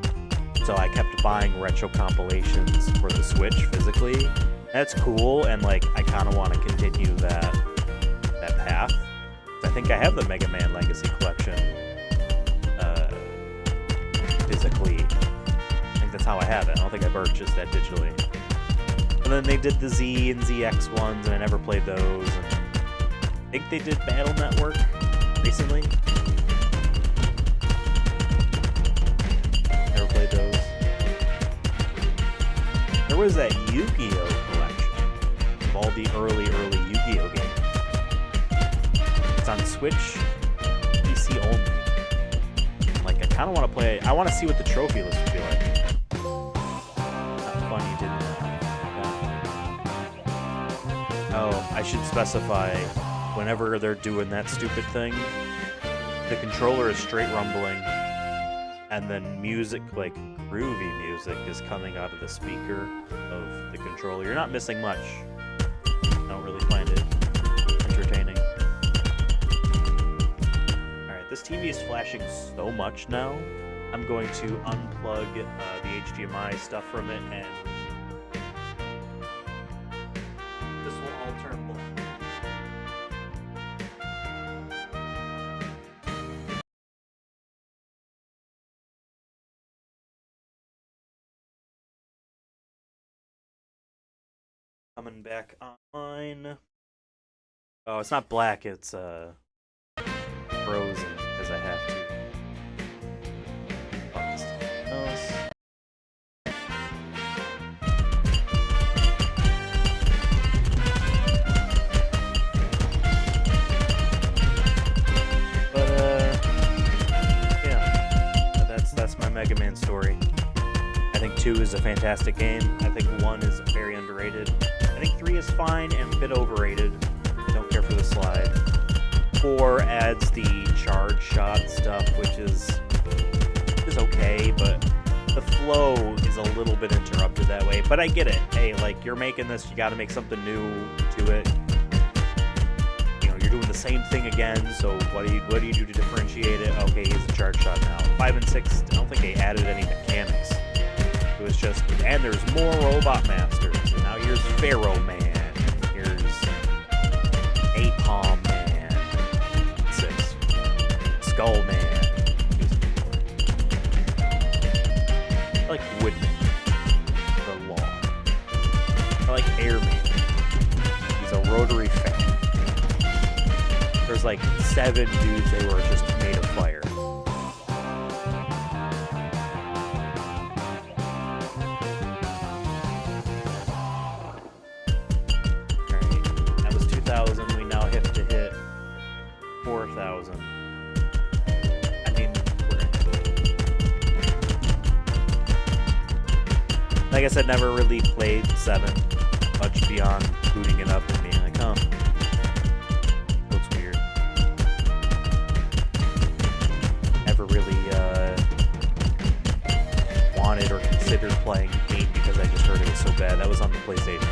So I kept buying retro compilations for the Switch physically. That's cool, and like I kind of want to continue that path. I think I have the Mega Man Legacy Collection physically. I think that's how I have it. I don't think I purchased that digitally. And then they did the Z and ZX ones, and I never played those. And I think they did Battle Network recently. Never played those. There was that Yu-Gi-Oh collection of all the early Yu-Gi-Oh games. It's on Switch, PC only. Like, I kind of want to play. I want to see what the trophy list would be like. Not fun you didn't. Oh, I should specify. Whenever they're doing that stupid thing, the controller is straight rumbling, and then music, like groovy music, is coming out of the speaker of the controller. You're not missing much. I don't really find it entertaining. Alright, this TV is flashing so much now. I'm going to unplug the HDMI stuff from it, and this will all turn black. Coming back online. Oh, it's not black, it's frozen, because I have to. Fuck this else. But yeah. That's my Mega Man story. I think 2 is a fantastic game. I think 1 is very underrated. I think 3 is fine and a bit overrated. I don't care for the slide. 4 adds the charge shot stuff, which is okay, but the flow is is a little bit interrupted that way, but I get it. Hey, like, you're making this, you gotta make something new to it. You know, you're doing the same thing again, so what do you do to differentiate it? Okay, he's a charge shot now. 5 and 6, I don't think they added any mechanics. It was just, and there's more Robot Masters, and now here's Pharaoh Man, here's Napalm Man, 6, Skull Man. I like Woodman, the Law. I like Airman. He's a rotary fan. There's like 7 dudes that were just made of fire. Alright, that was 2,000. We now have to hit 4,000. I mean, like I said, never really played 7 much beyond booting it up and being like, oh, looks weird. Never really wanted or considered playing 8 because I just heard it was so bad. That was on the PlayStation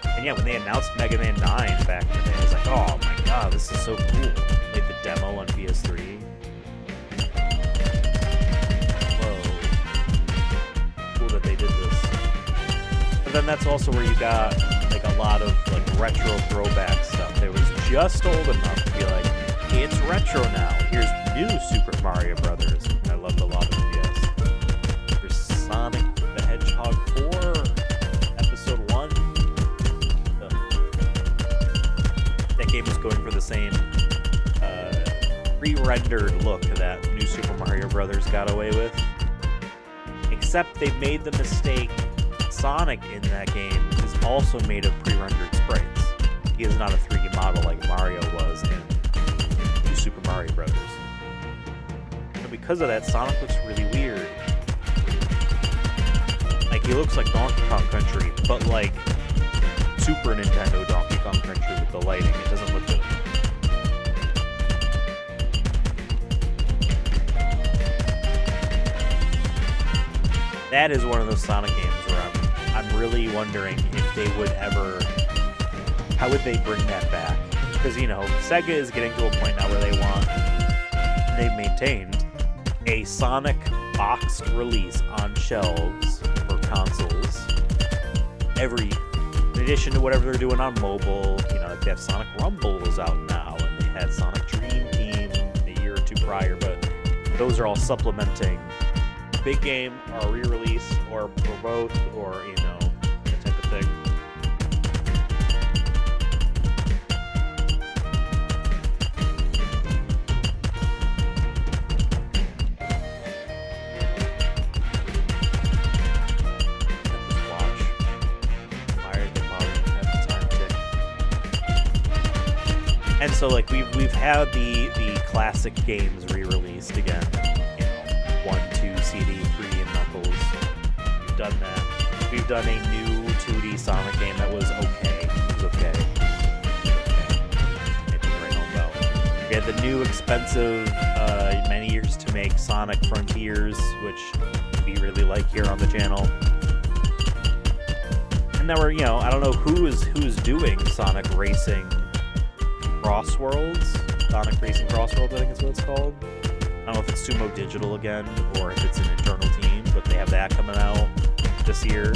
1. And yeah, when they announced Mega Man 9 back in the day, I was like, oh my god, this is so cool. Played the demo on PS3. That they did this. But then that's also where you got like a lot of like retro throwback stuff. They was just old enough to be like, hey, it's retro now. Here's new Super Mario Brothers. I loved a lot of them, yes. There's Sonic the Hedgehog 4, Episode 1. That game was going for the same pre-rendered look that new Super Mario Brothers got away with. Except they made the mistake, Sonic in that game is also made of pre-rendered sprites. He is not a 3D model like Mario was in New Super Mario Brothers. And because of that, Sonic looks really weird. Like, he looks like Donkey Kong Country, but like Super Nintendo Donkey Kong Country with the lighting. It doesn't look good. That is one of those Sonic games where I'm really wondering if they would ever, how would they bring that back? Because, you know, Sega is getting to a point now where they've maintained a Sonic boxed release on shelves for consoles in addition to whatever they're doing on mobile. You know, like they have Sonic Rumble is out now, and they had Sonic Dream Team a year or 2 prior, but those are all supplementing big game or re-release or both, or, you know, that type of thing. Let's watch. Why are they bothering to have the time tick? And so, like, we've had the classic games re-released again. 1, 2 CD, 3 and Knuckles. We've done that. We've done a new 2D Sonic game that was okay. It was okay. We had the new expensive, many years to make Sonic Frontiers, which we really like here on the channel. And now we're, you know, I don't know who's doing Sonic Racing Crossworlds. Sonic Racing Crossworlds, I think is what it's called. I don't know if it's Sumo Digital again, or if it's an internal team, but they have that coming out this year.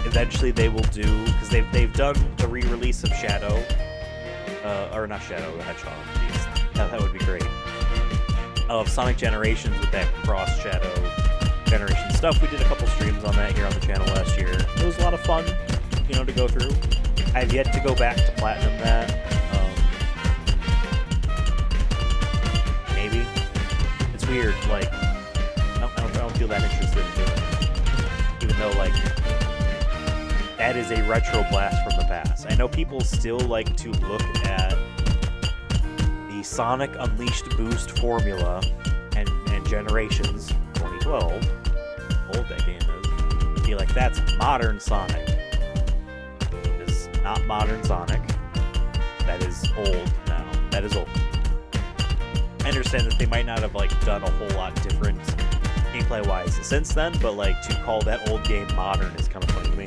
Eventually they will do, because they've done the re-release of Shadow, or not Shadow, the Hedgehog. That would be great. Of Sonic Generations with that cross-Shadow generation stuff. We did a couple streams on that here on the channel last year. It was a lot of fun, you know, to go through. I've yet to go back to Platinum that. Maybe. It's weird, like, I don't feel that interested in doing it. Even though, like, that is a retro blast from the past. I know people still like to look at the Sonic Unleashed Boost formula and Generations 2012, old that game is, be like, that's modern Sonic. It's not modern Sonic. that is old now. That is old. I understand that they might not have like done a whole lot different gameplay-wise since then, but like to call that old game modern is kind of funny to me.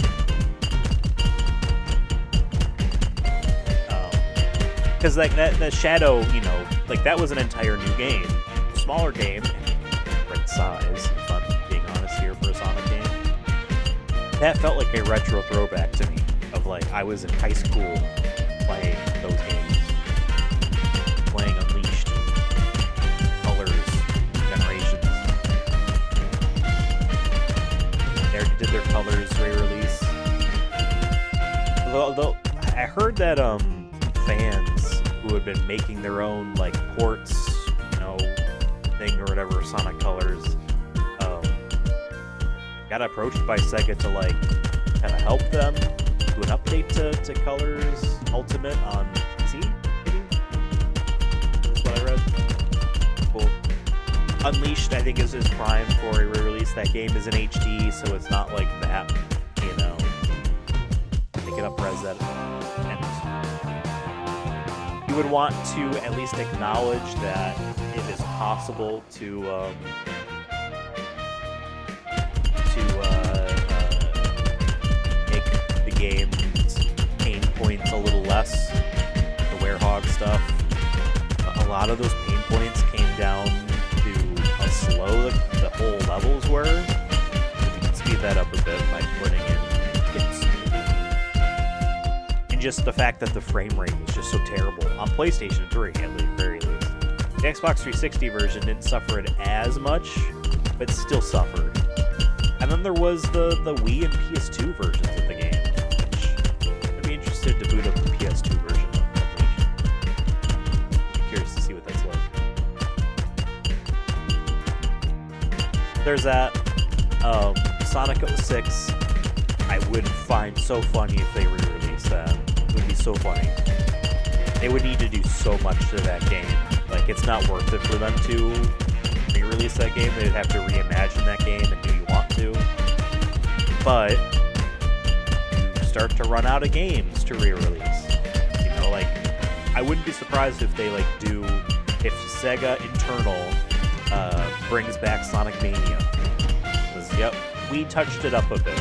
Because like that Shadow, you know, like that was an entire new game, smaller game, different size. If I'm being honest here for a Sonic game, that felt like a retro throwback to me. Of like I was in high school playing those games, playing Unleashed, Colors, Generations. They already did their Colors re-release. Although I heard that fans who had been making their own like ports, you know, thing or whatever, Sonic Colors, got approached by Sega to like kind of help them do an update to Colors Ultimate on PC, maybe? That's what I read. Cool. Unleashed, I think, is prime for a re-release. That game is in HD, so it's not like that, you know. They can up-res that. And you would want to at least acknowledge that it is possible to make the game's pain points a little less. The Werehog stuff. A lot of those pain points came down to how slow the whole levels were. You can speed that up a bit by putting in smoothie. And just the fact that the frame rate was just so terrible on PlayStation 3, at the very least. The Xbox 360 version didn't suffer it as much, but still suffered. And then there was the Wii and PS2 versions of the game, which I'd be interested to boot up the PS2 version of Unleashed. I'm curious to see what that's like. There's that. Sonic 06, I would find so funny if they re-released that. It would be so funny. They would need to do so much to that game. Like, it's not worth it for them to re-release that game. They'd have to reimagine that game and do you want to. But you start to run out of games to re-release. You know, like, I wouldn't be surprised if they like if Sega internal brings back Sonic Mania. Because yep, we touched it up a bit,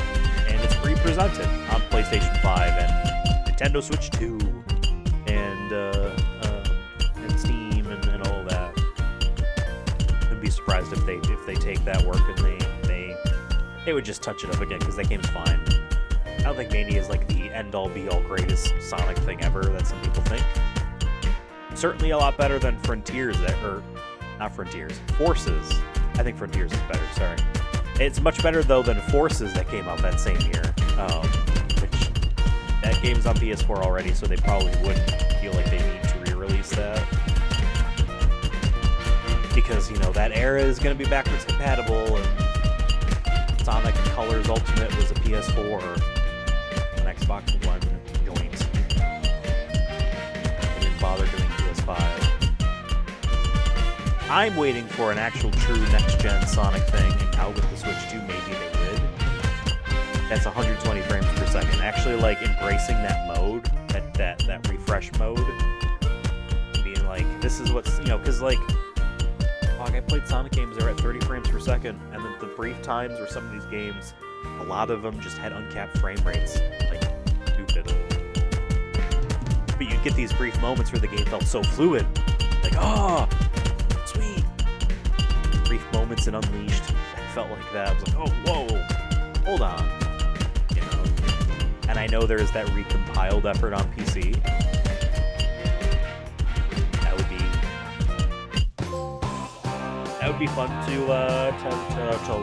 and it's represented on PlayStation 5 and Nintendo Switch 2 and Steam and all that. I'd be surprised if they take that work and they would just touch it up again, because that game's fine. I don't think Mania is like the end-all be-all greatest Sonic thing ever that some people think. Certainly a lot better than Frontiers, not Frontiers, Forces. I think Frontiers is better, sorry. It's much better though than Forces that came out that same year. Which, that game's on PS4 already, so they probably wouldn't feel like they need to re-release that. Because, you know, that era is going to be backwards compatible, and Sonic Colors Ultimate was a PS4 and Xbox One joint. They didn't bother doing PS5. I'm waiting for an actual true next-gen Sonic thing, and now with the Switch 2, maybe they would. That's 120 frames per second. Actually, like, embracing that mode, that refresh mode, being like, this is what's, you know, because, like, I played Sonic games that were at 30 frames per second, and then the brief times where some of these games, a lot of them just had uncapped frame rates, like, stupid. But you'd get these brief moments where the game felt so fluid, like, oh, sweet. Brief moments in Unleashed, it felt like that. I was like, oh, whoa, hold on, you know. And I know there's that recompiled effort on PC. That would be fun to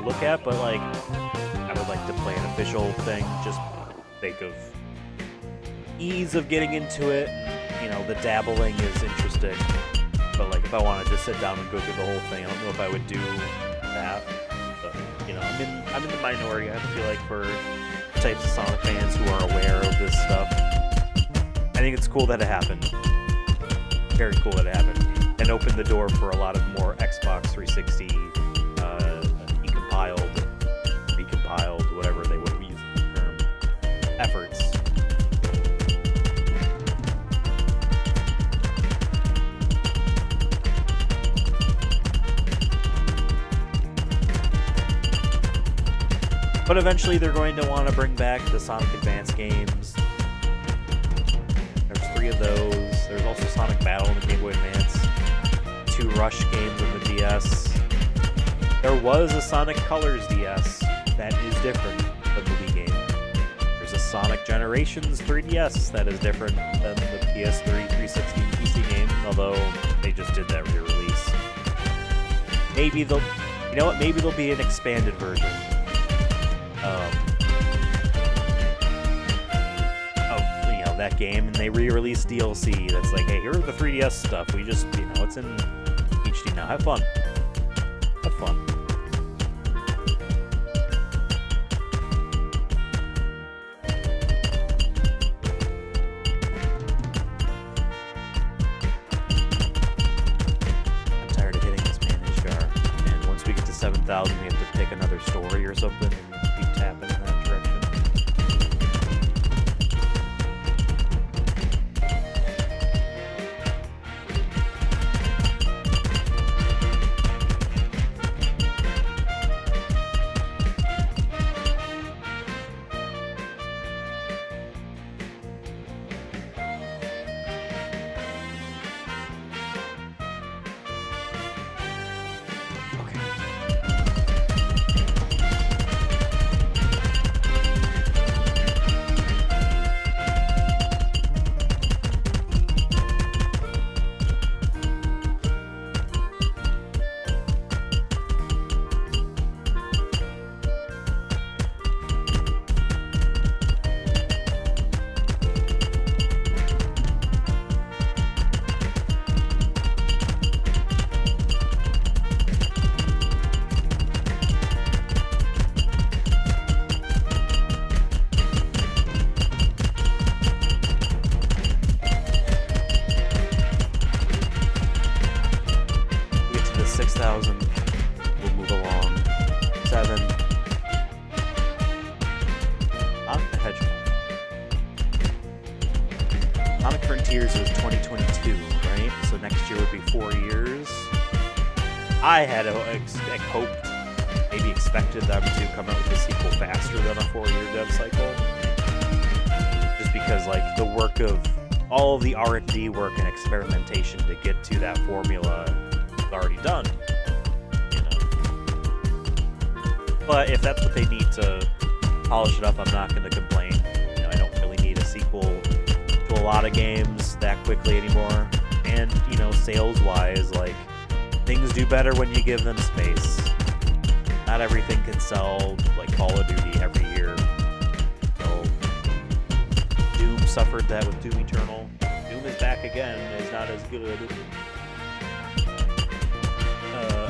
look at, but like, I would like to play an official thing just for the sake of ease of getting into it. You know, the dabbling is interesting, but like, if I wanted to sit down and go through the whole thing, I don't know if I would do that. But you know, I'm in the minority. I feel like for types of Sonic fans who are aware of this stuff, I think it's cool that it happened. Very cool that it happened. And opened the door for a lot of more Xbox 360 recompiled, whatever they would use the term, efforts. But eventually they're going to want to bring back the Sonic Advance games. There's 3 of those. There's also Sonic Battle on the Game Boy Advance. 2 Rush games on the DS. There was a Sonic Colors DS that is different than the Wii game. There's a Sonic Generations 3DS that is different than the PS3, 360, and PC game, although they just did that re-release. Maybe they'll... You know what? Maybe there'll be an expanded version. That game, and they re-release DLC that's like, hey, here are the 3DS stuff. We just, it's in HD now. Have fun. Have fun. I'm tired of hitting this manage jar, and once we get to 7,000, we have to pick another story or something, and we keep tapping in that direction. We'll move along. 7. Sonic the Hedgehog. Sonic Frontiers was 2022, right? So next year would be 4 years. I had hoped, maybe expected them to come out with a sequel faster than a 4-year dev cycle. Just because, like, the work of all of the R&D work and experimentation to get to that formula is already done. But if that's what they need to polish it up, I'm not going to complain. I don't really need a sequel to a lot of games that quickly anymore. And, sales-wise, like, things do better when you give them space. Not everything can sell, like, Call of Duty every year. So, Doom suffered that with Doom Eternal. Doom is back again. Is not as good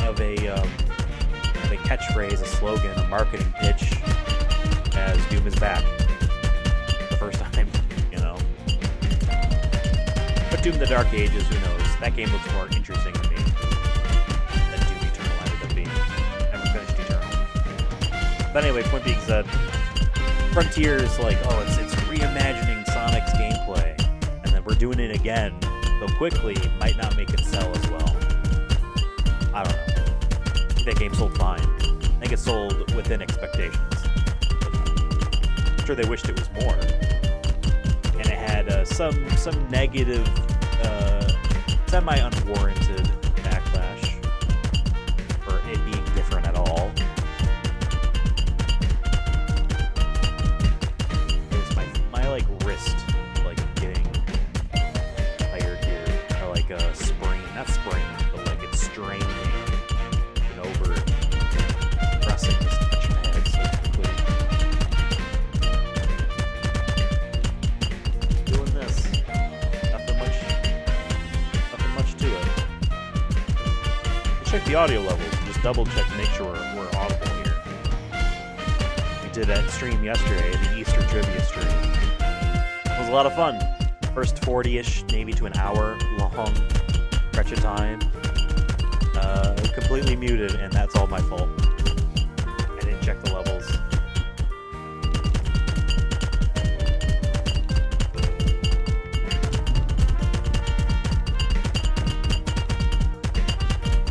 of a catchphrase, a slogan, a marketing pitch as Doom is back. The first time, But Doom the Dark Ages, who knows? That game looks more interesting to me than Doom Eternal ended up being. Never finished Eternal. But anyway, point being said, Frontiers, like, it's reimagining Sonic's gameplay, and then we're doing it again so quickly, might not make it sell as well. I don't know. I think that game sold fine. I think it sold within expectations. I'm sure they wished it was more. And it had some negative, semi-unwarranted backlash for it being different at all. There's my like wrist, like getting tired here, or like a sprain, not sprain, but like it's straining. Over pressing this touchpad so quickly. Doing this. Nothing much to it. We'll check the audio levels and just double check to make sure we're audible here. We did that stream yesterday, the Easter trivia stream. It was a lot of fun. First 40-ish, maybe to an hour long stretch of time. Completely muted, and that's all my fault. I didn't check the levels.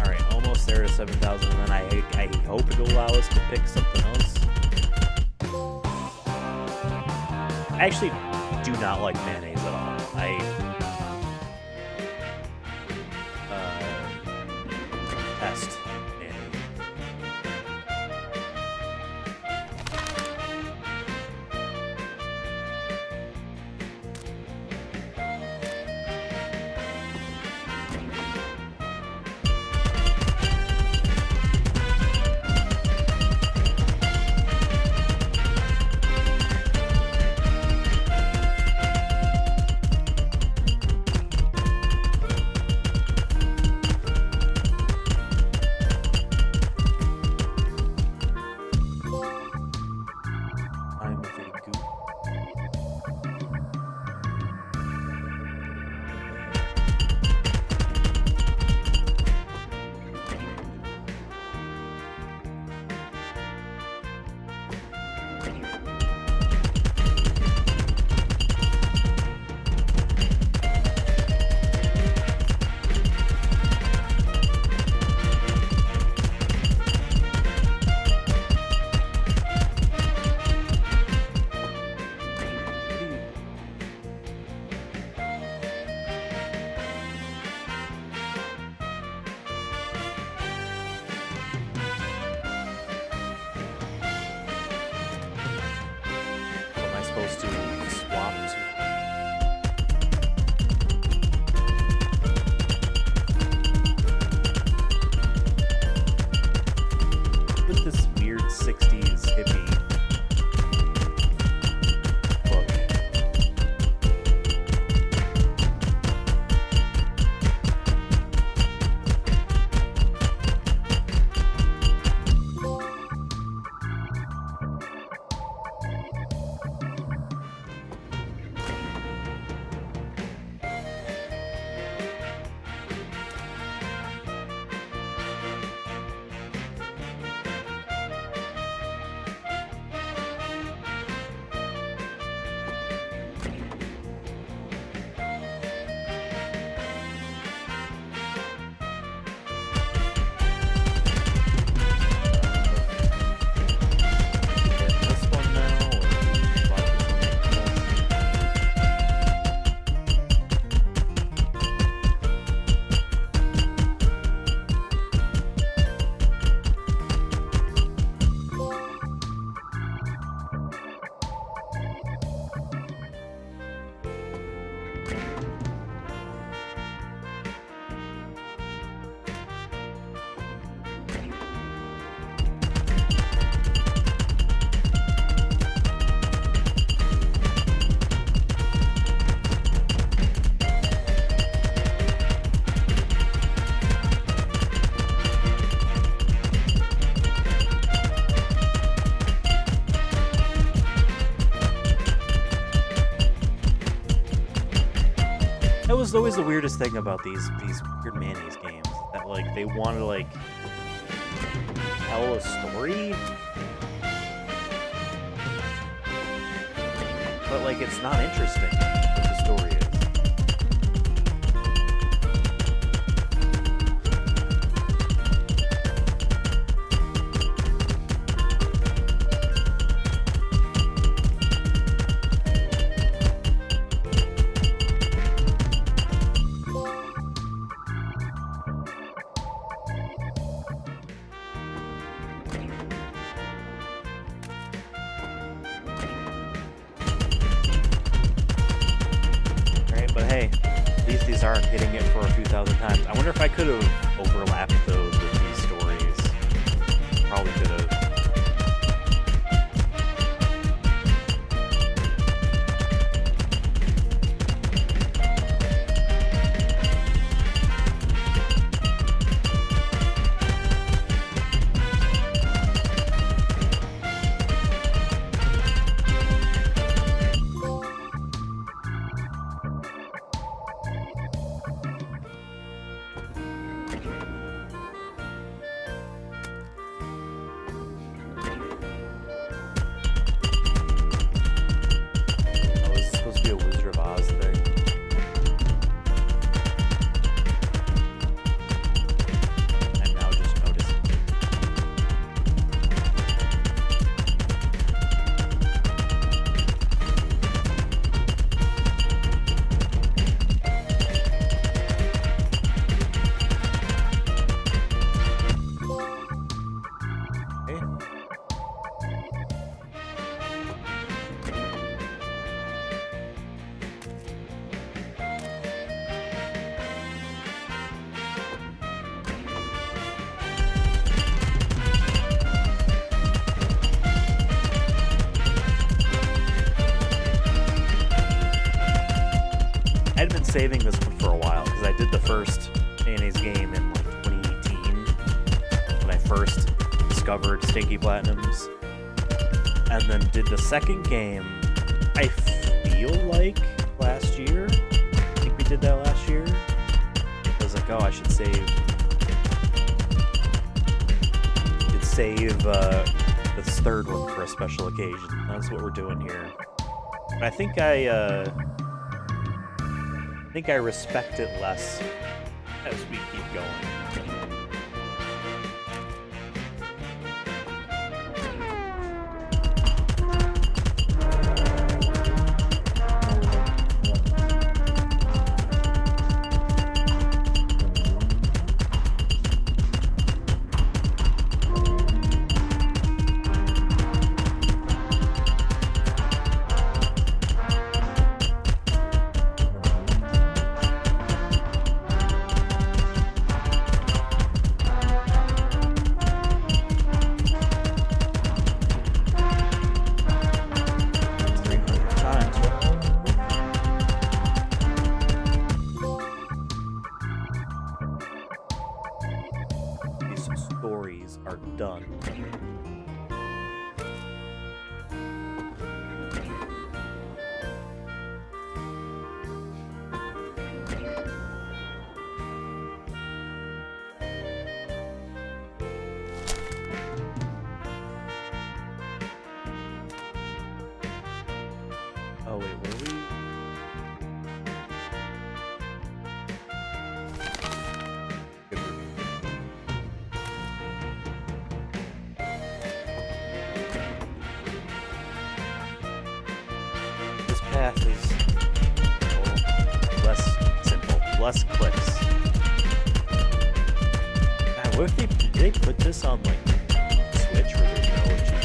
Alright, almost there to 7,000, and then I hope it'll allow us to pick something else. I actually do not like mayonnaise at all. Test mayonnaise. Supposed to swap to. With this weird 60s hippie look. That was always the weirdest thing about these weird mayonnaise games. That like they want to like tell a story, but like it's not interesting what the story is. But hey, at least these aren't hitting it for a few thousand times. I wonder if I could have overlapped those with these stories. Probably could have. saving this one for a while because I did the first mayonnaise game in like 2018 when I first discovered Stinky Platinums, and then did the second game. I feel like last year. I think we did that last year. I was like, oh, I should save. This third one for a special occasion. That's what we're doing here. But I think I respect it less as we keep going. Stories are done. Oh wait, were we? Path is less simple, less clicks. God, what if did they put this on like Switch or there's no achievement?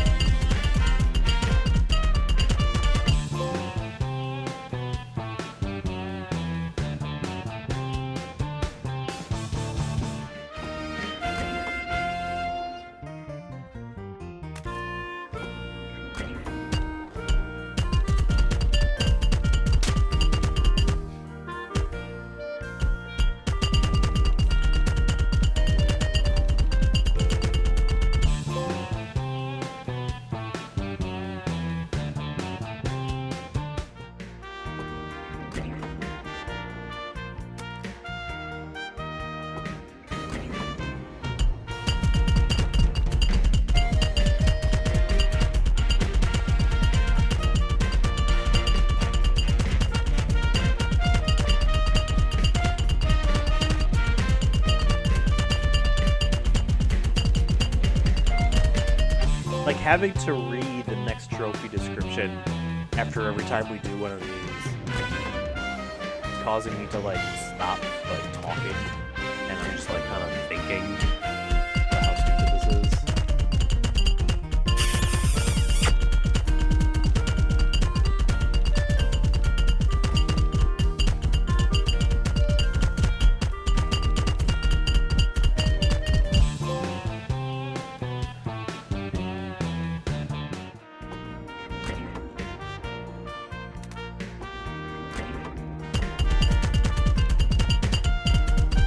Like having to read the next trophy description after every time we do one of these, it's causing me to like stop like talking, and I'm just like kind of thinking about how stupid this is.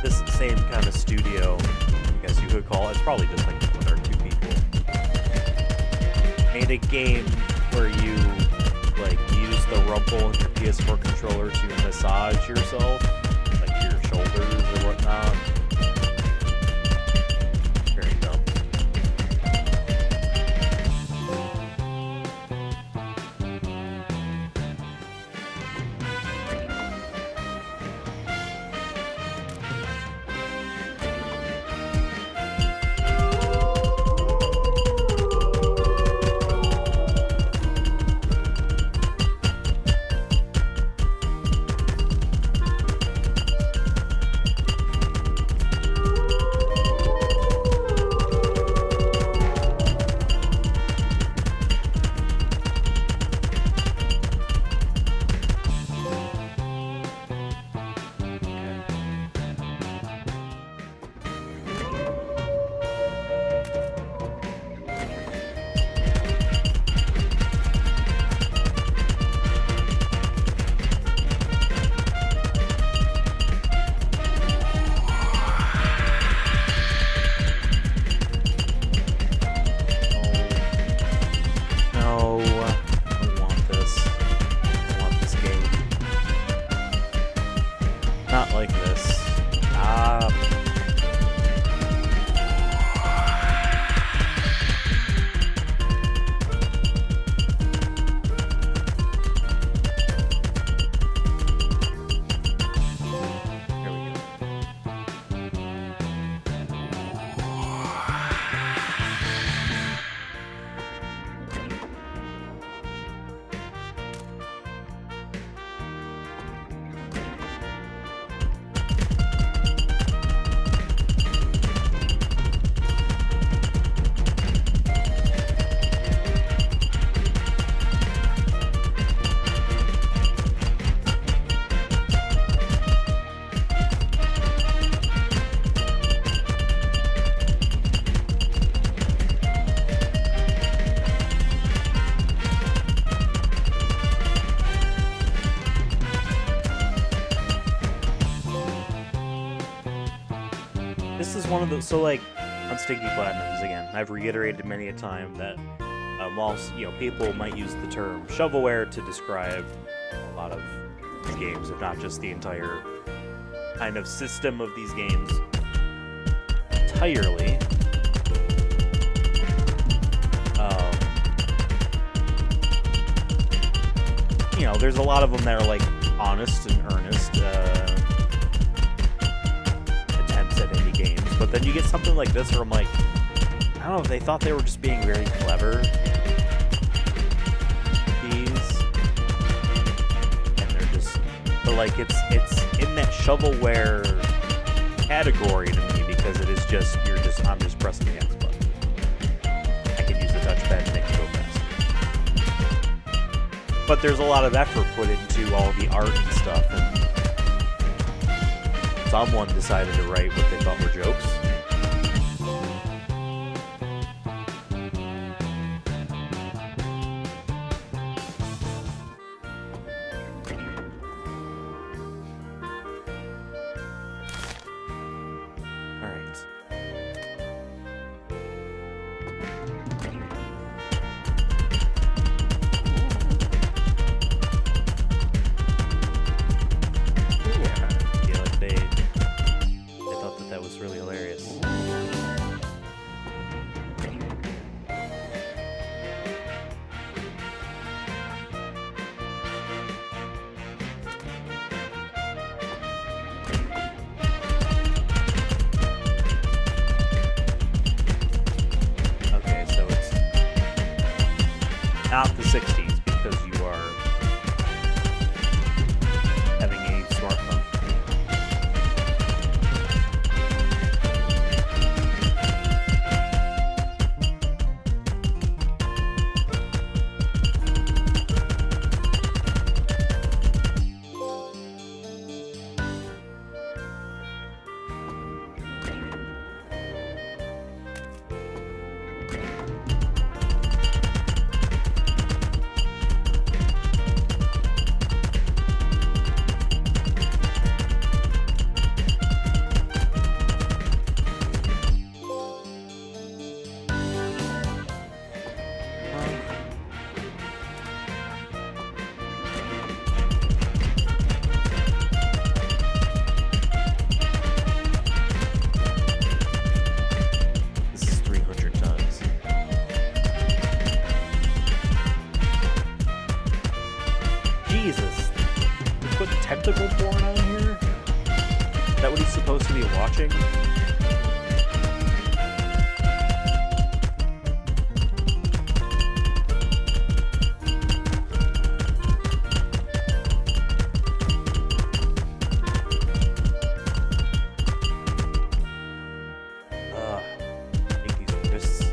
This same kind of studio, I guess you could call it, it's probably just like one or two people, made a game where you like use the rumble on your PS4 controller to massage yourself, like your shoulders or whatnot. Very dumb. this is one of the so like on Stinky Platinums again. I've reiterated many a time that whilst people might use the term shovelware to describe a lot of these games, if not just the entire kind of system of these games entirely. There's a lot of them that are like honest and earnest attempts at indie games, but then you get something like this where I'm like, I don't know if they thought they were just being very clever. And they're just, but like it's in that shovelware category to me because it is just I'm just pressing the X button. I can use the touchpad and make it go fast. But there's a lot of effort put into all the art and stuff, and someone decided to write what they thought were jokes. Not the 60s, because you are having a smartphone. Jesus. They put tentacle porn on here? Is that what he's supposed to be watching? Take these wrists.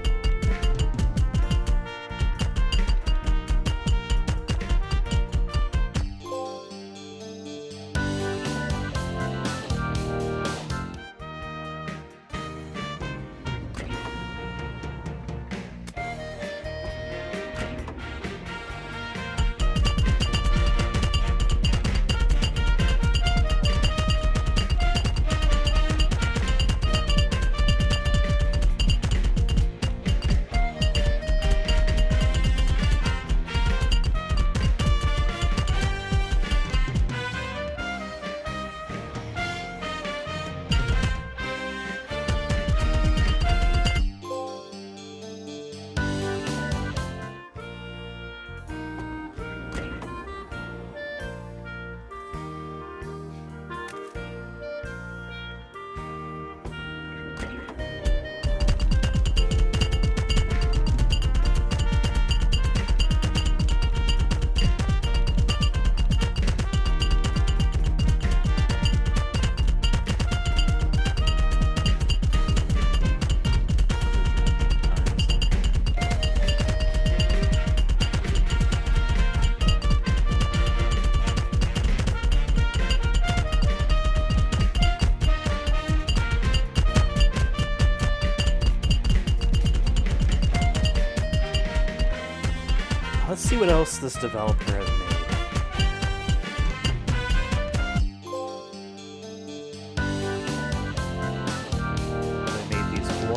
Let's see what else this developer has made.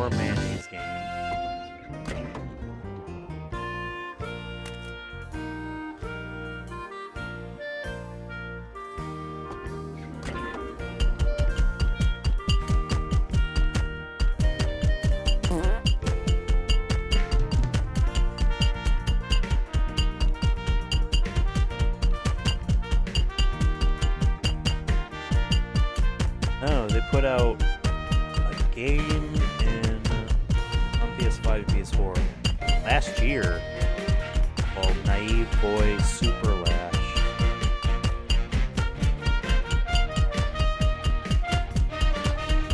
more mayonnaise game. Oh, they put out a game on PS5 and PS4 last year called Naive Boy Super Lash.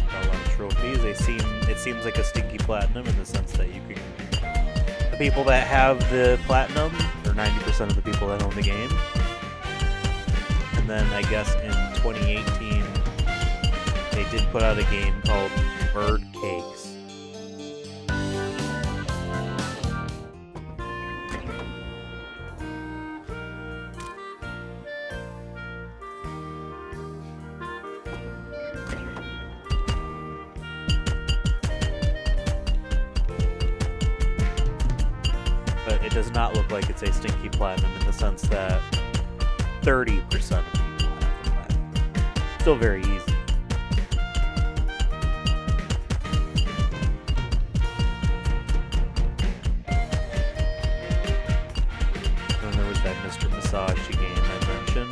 Got a lot of trophies. It seems like a Stinky Platinum in the sense that you can. The people that have the Platinum, or 90% of the people that own the game. And then I guess in 2018. They did put out a game called Bird Cakes. But it does not look like it's a Stinky Platinum in the sense that 30% of people have the Platinum. Still very easy. That Mr. Massage game I mentioned.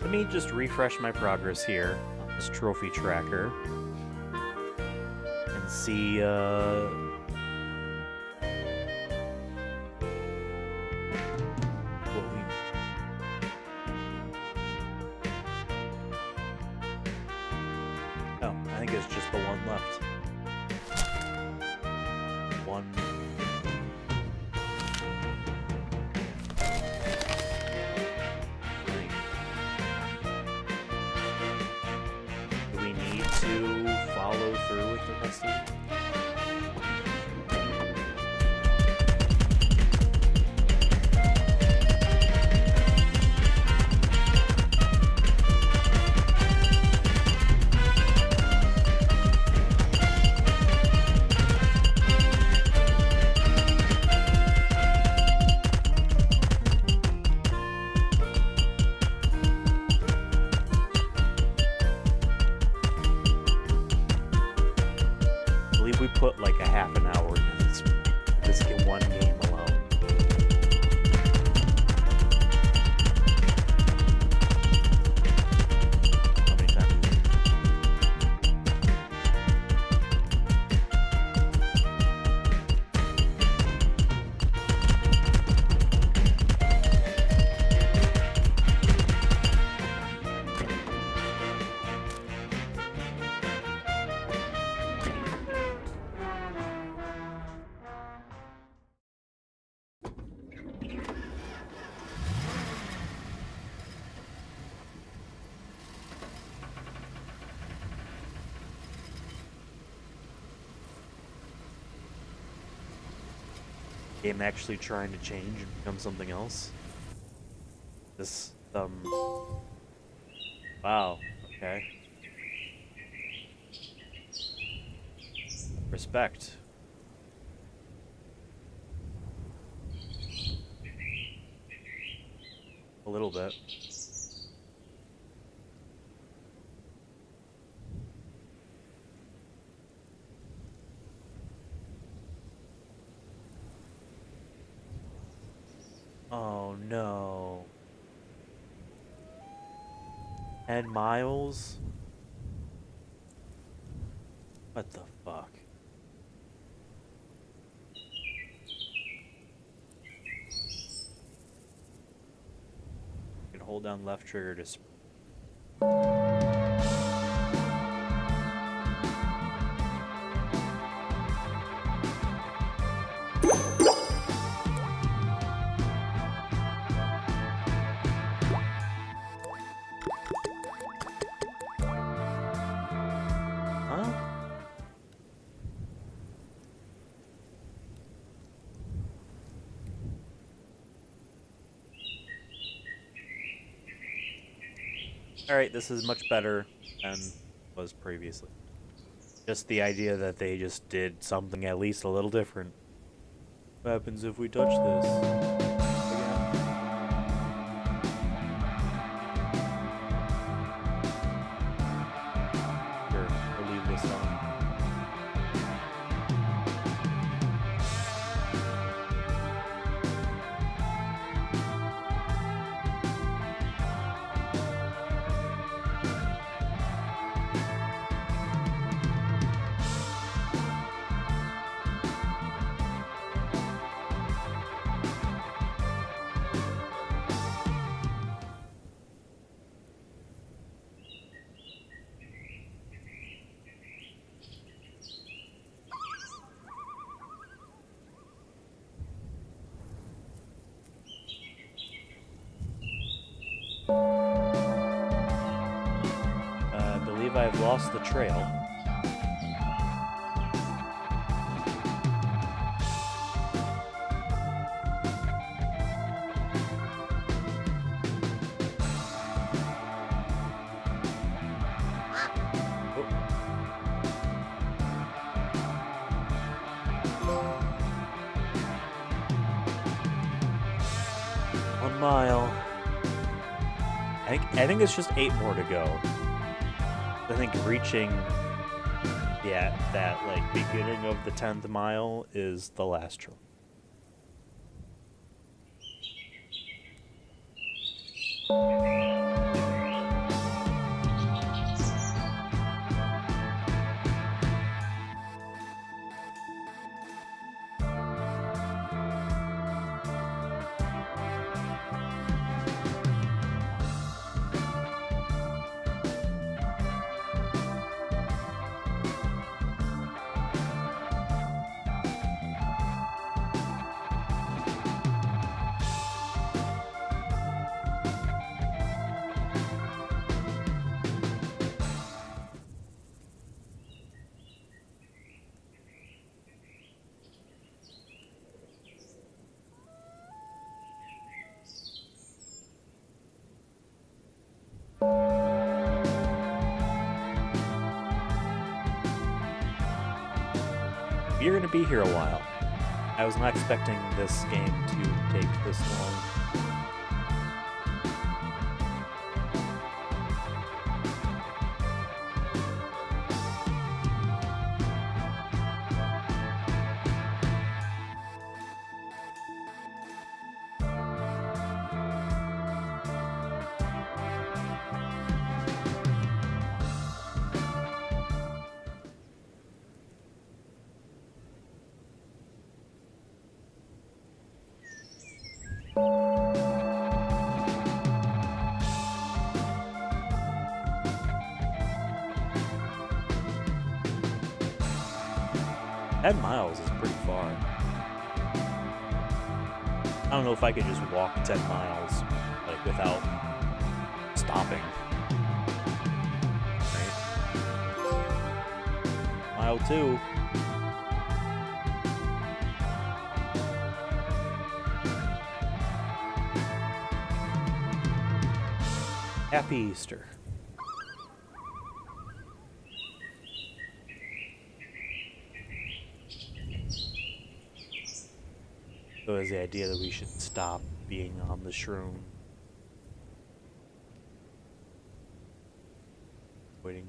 Let me just refresh my progress here on this trophy tracker and see what we. Oh, I think it's just the one left. One. To follow through with the rest of it. game actually trying to change and become something else. This, wow, okay. Respect. A little bit. Oh no. 10 miles? What the fuck? You can hold down left trigger to Alright, this is much better than was previously. Just the idea that they just did something at least a little different. What happens if we touch this? Sure, we'll leave this on. I believe I've lost the trail. Mile. I think it's just 8 more to go. I think reaching that like beginning of the 10th mile is the last trail. You're gonna be here a while. I was not expecting this game to take this long. Ten miles is pretty far. I don't know if I could just walk 10 miles, like, without stopping. Right? Mile 2. Happy Easter. So is the idea that we should stop being on the shroom. Waiting.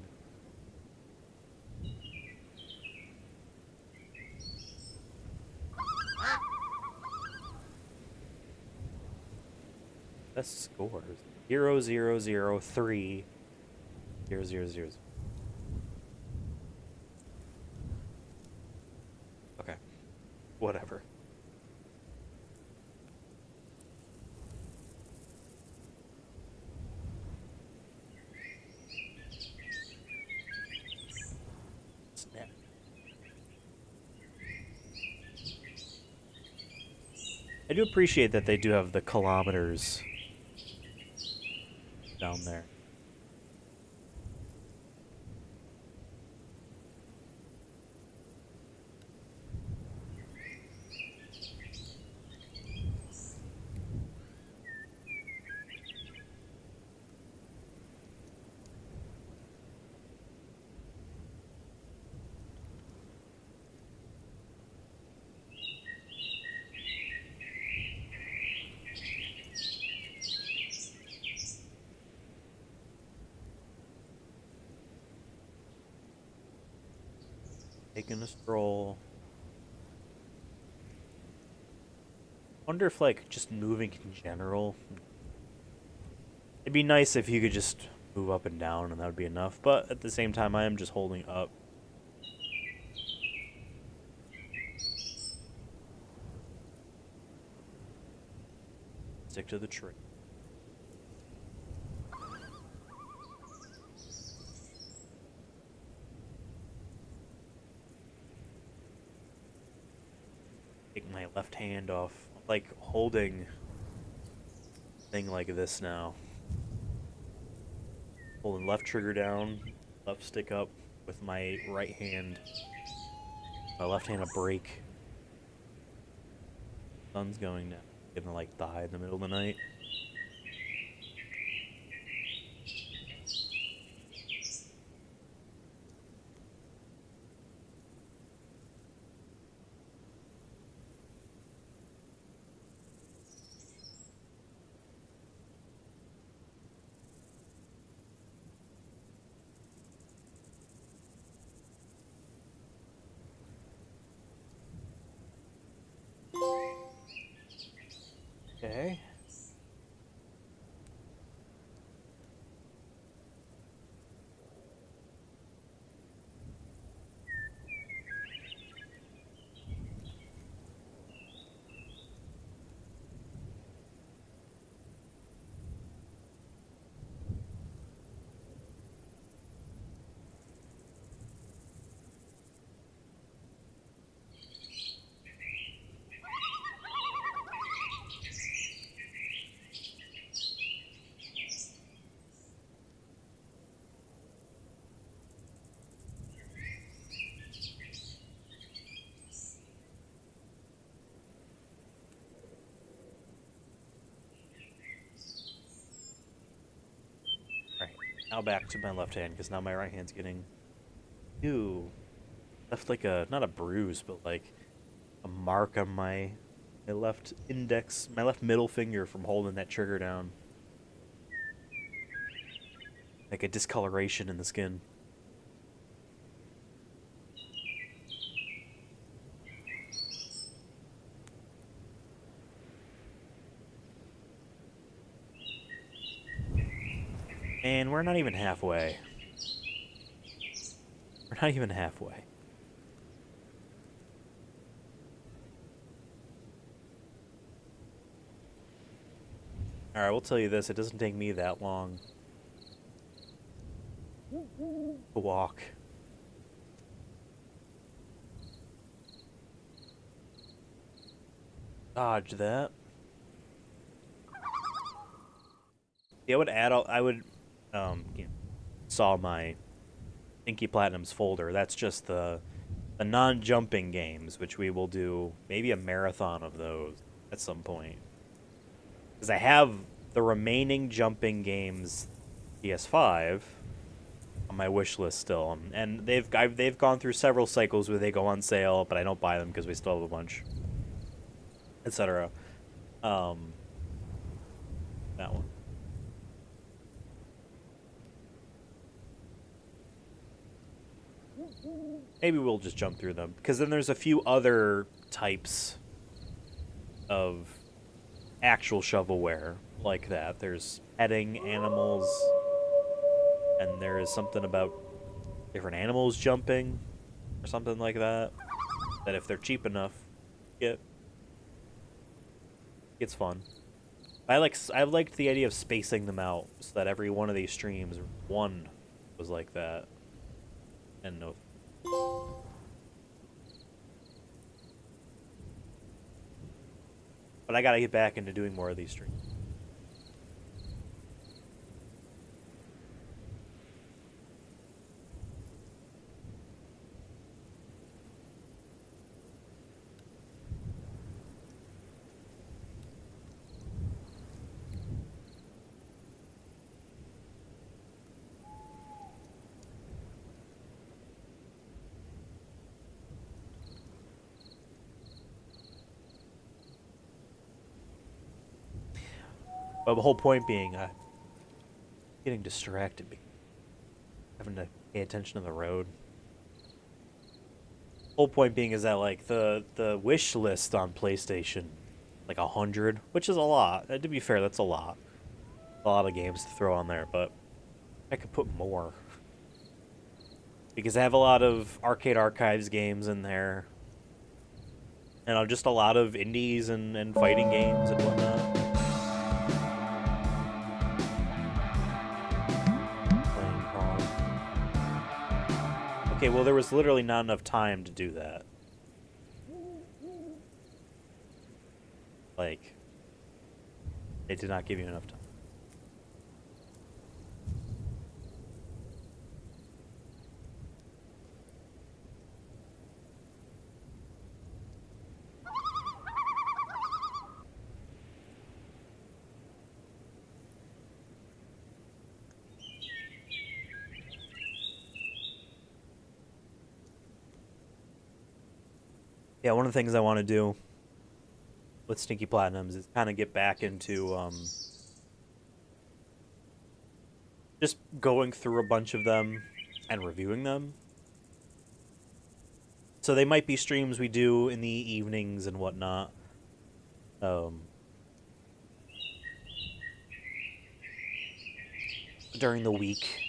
Best scores 0 0 0 3 0 0 0. Okay, whatever. Snap. I do appreciate that they do have the kilometers down there. Taking a stroll. Wonder if, like, just moving in general. It'd be nice if you could just move up and down and that would be enough, but at the same time, I am just holding up. Stick to the tree. Take my left hand off, like holding thing like this now. Holding left trigger down, left stick up with my right hand. My left hand a brake. Sun's going down. Gonna like die in the middle of the night. Okay. Now back to my left hand, because now my right hand's getting... Ew. Left like a... not a bruise, but like a mark on my left index, my left middle finger from holding that trigger down. Like a discoloration in the skin. And we're not even halfway. We're not even halfway. Alright, we'll tell you this, it doesn't take me that long to walk. Dodge that. Yeah, I would saw my Stinky Platinums folder. That's just the non-jumping games, which we will do maybe a marathon of those at some point. Because I have the remaining jumping games PS5 on my wish list still, and they've gone through several cycles where they go on sale, but I don't buy them because we still have a bunch, etc. That one. Maybe we'll just jump through them because then there's a few other types of actual shovelware like that. There's petting animals, and there is something about different animals jumping or something like that. That if they're cheap enough, it's fun. I liked the idea of spacing them out so that every one of these streams, one was like that, and no. But I gotta get back into doing more of these streams. But the whole point being, getting distracted, having to pay attention to the road. Whole point being is that like the wish list on PlayStation, like 100, which is a lot. To be fair, that's a lot of games to throw on there. But I could put more because I have a lot of Arcade Archives games in there, and just a lot of indies and fighting games and whatnot. Okay, well, there was literally not enough time to do that. Like, they did not give you enough time. Yeah, one of the things I want to do with Stinky Platinums is kind of get back into just going through a bunch of them and reviewing them. So they might be streams we do in the evenings and whatnot. During the week.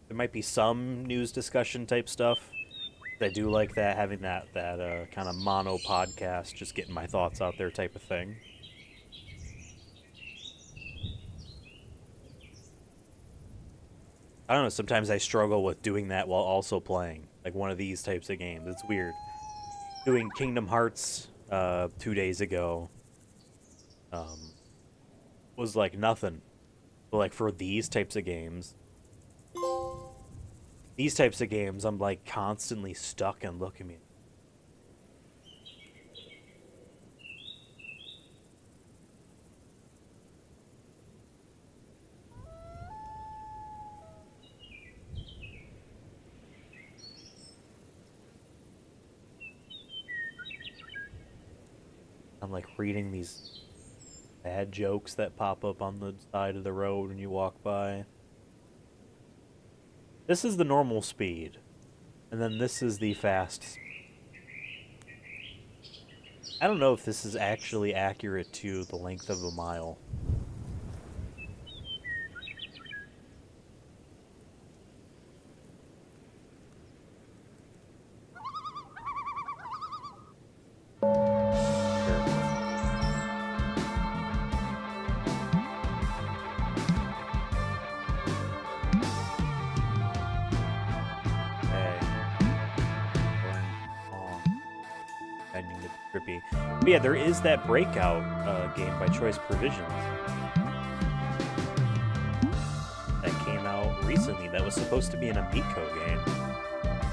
There might be some news discussion type stuff. I do like that, having that kind of mono podcast, just getting my thoughts out there type of thing. I don't know, sometimes I struggle with doing that while also playing, like one of these types of games. It's weird. Doing Kingdom Hearts 2 days ago was like nothing. But like for these types of games, I'm like constantly stuck and look at me. I'm like reading these bad jokes that pop up on the side of the road when you walk by. This is the normal speed, and then this is the fast speed. I don't know if this is actually accurate to the length of a mile. But yeah, there is that Breakout game by Choice Provisions that came out recently that was supposed to be an Amico game.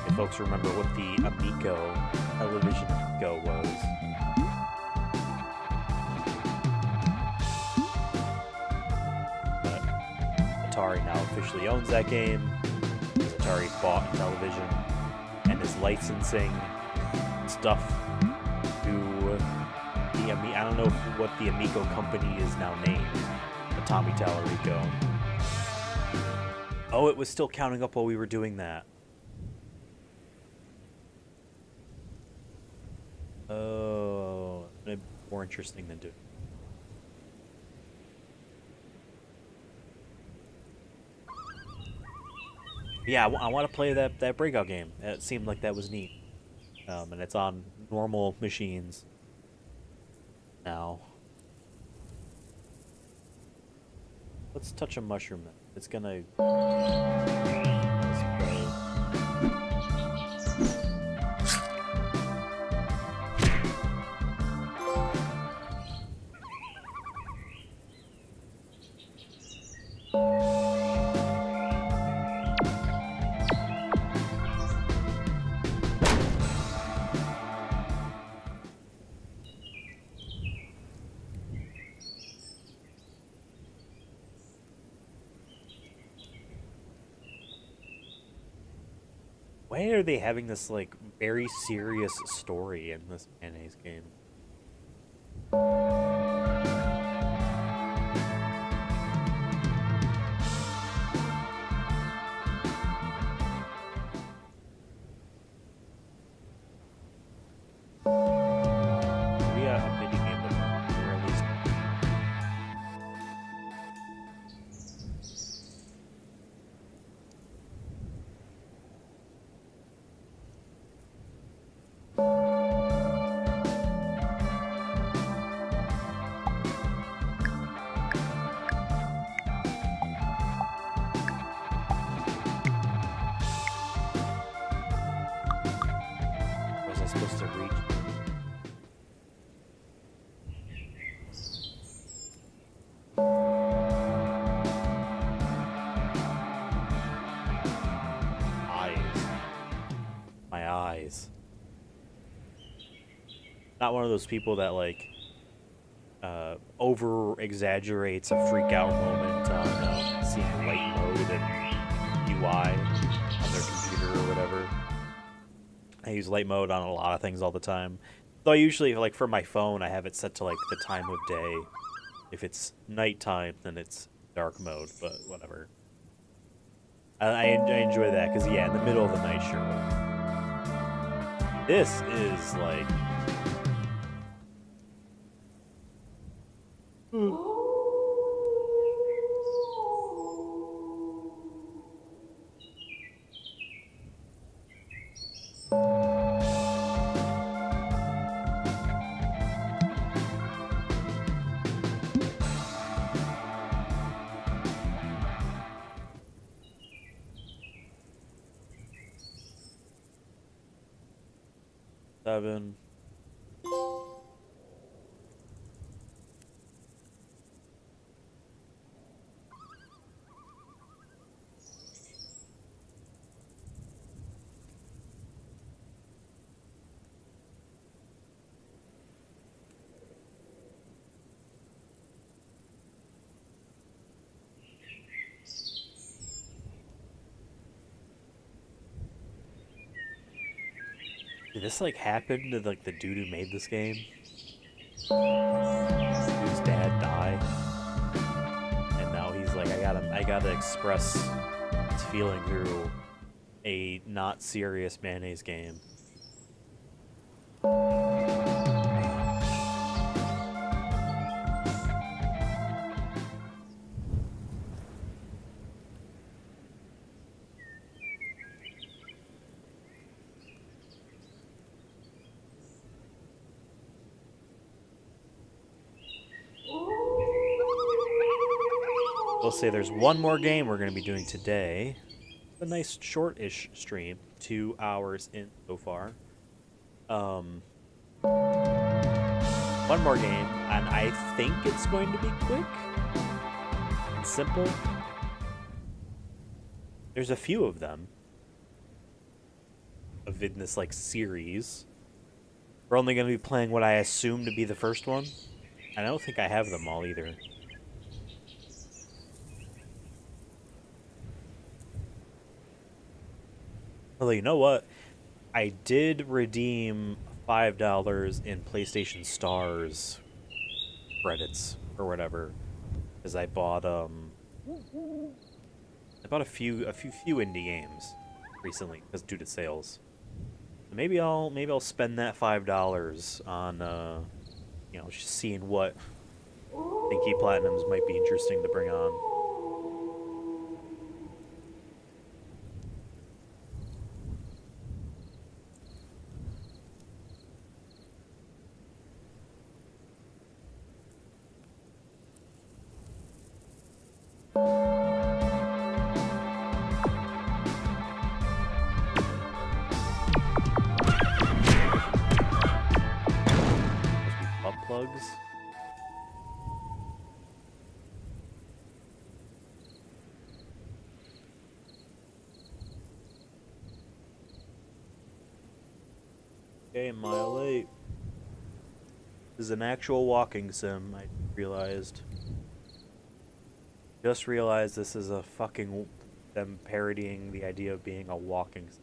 If folks remember what the Amico television Amico was. Atari now officially owns that game. Atari bought Television and is licensing stuff to the I don't know what the Amico company is now named, but Tommy Tallarico. Oh, it was still counting up while we were doing that. Oh, more interesting than doing. Yeah, I want to play that breakout game. It seemed like that was neat. And it's on normal machines now. Let's touch a mushroom then. It's gonna... Why are they having this, like, very serious story in this mayonnaise game? We got a mini game with them, or at least... Was I supposed to reach? My eyes. Not one of those people that, like, over exaggerates a freak out moment on seeing light mode and UI on their computer or whatever. I use light mode on a lot of things all the time. Though I usually, like, for my phone, I have it set to, like, the time of day. If it's nighttime, then it's dark mode, but whatever. I enjoy that, because, yeah, in the middle of the night, sure. This is, like... Seven. Did this, like, happen to, like, the dude who made this game? Whose dad died? And now he's like, I gotta express this feeling through a not serious mayonnaise game. We'll say there's one more game we're going to be doing today. A nice short-ish stream, 2 hours in so far. One more game, and I think it's going to be quick and simple. There's a few of them in this, like, series. We're only going to be playing what I assume to be the first one. And I don't think I have them all either. Although, you know what? I did redeem $5 in PlayStation Stars credits or whatever, because I bought a few indie games recently because due to sales. So maybe I'll spend that $5 on just seeing what Stinky Platinums might be interesting to bring on. Must be butt plugs. Okay, mile 8. This is an actual walking sim, I realized. Just realized this is a fucking them parodying the idea of being a walking sim.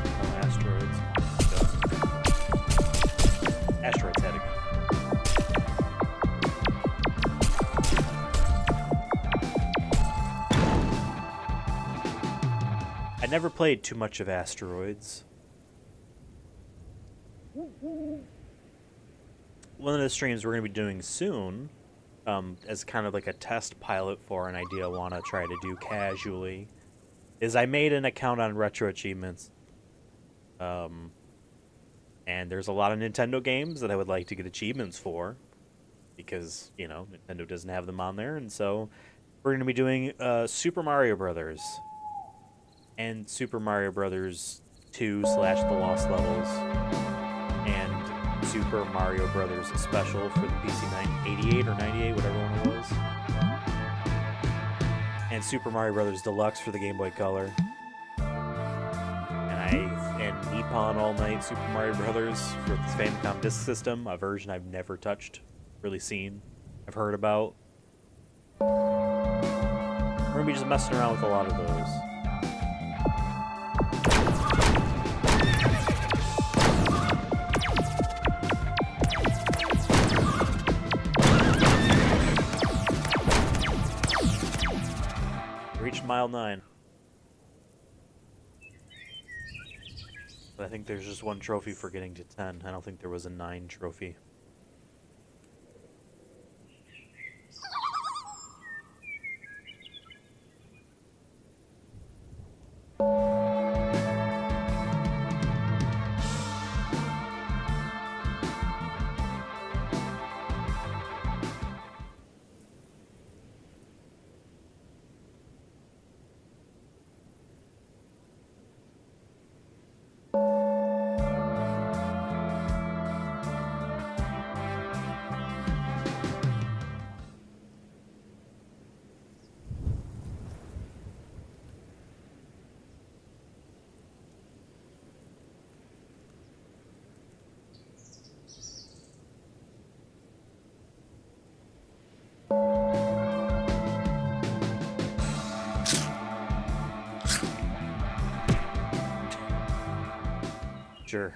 Oh, asteroids. Asteroids heading. I never played too much of Asteroids. One of the streams we're going to be doing soon, as kind of like a test pilot for an idea I want to try to do casually, is I made an account on Retro Achievements. And there's a lot of Nintendo games that I would like to get achievements for, because, Nintendo doesn't have them on there, and so we're going to be doing Super Mario Brothers and Super Mario Brothers 2 / The Lost Levels, and Super Mario Brothers Special for the PC 88 or 98, whatever one it was, and Super Mario Brothers Deluxe for the Game Boy Color, and Nippon All Night Super Mario Brothers for the Famicom Disk System, a version I've never touched, really seen, I've heard about. We're gonna be just messing around with a lot of those. Reached mile 9. But I think there's just one trophy for getting to 10. I don't think there was a 9 trophy. Sure.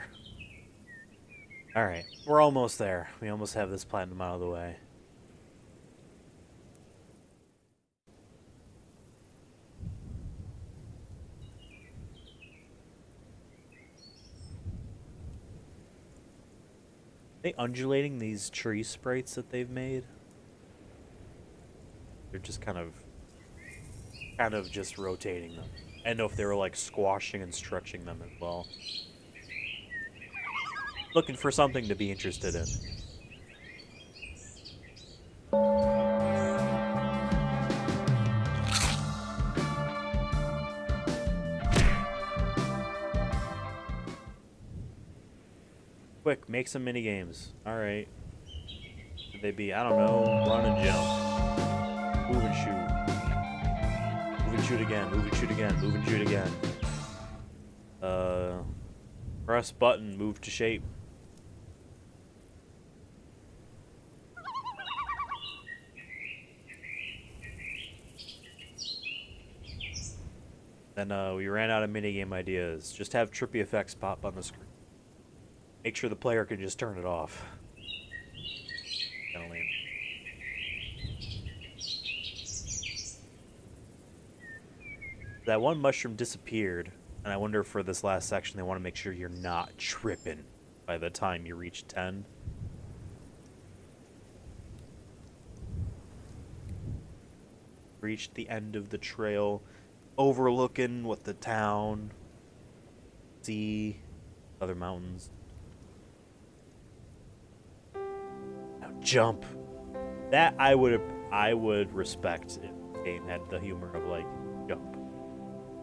Alright, we're almost there. We almost have this platinum out of the way. Are they undulating these tree sprites that they've made? They're just kind of just rotating them. I know if they were like squashing and stretching them as well. Looking for something to be interested in. Quick, make some mini games. All right. Could they be? I don't know. Run and jump. Move and shoot. Move and shoot again. Move and shoot again. Move and shoot again. Press button. Move to shape. Then we ran out of minigame ideas. Just have trippy effects pop on the screen. Make sure the player can just turn it off. Kinda lame. That one mushroom disappeared, and I wonder for this last section they want to make sure you're not tripping by the time you reach 10. Reached the end of the trail, overlooking what the town, sea, other mountains. Now jump. That I would respect if the game had the humor of like jump.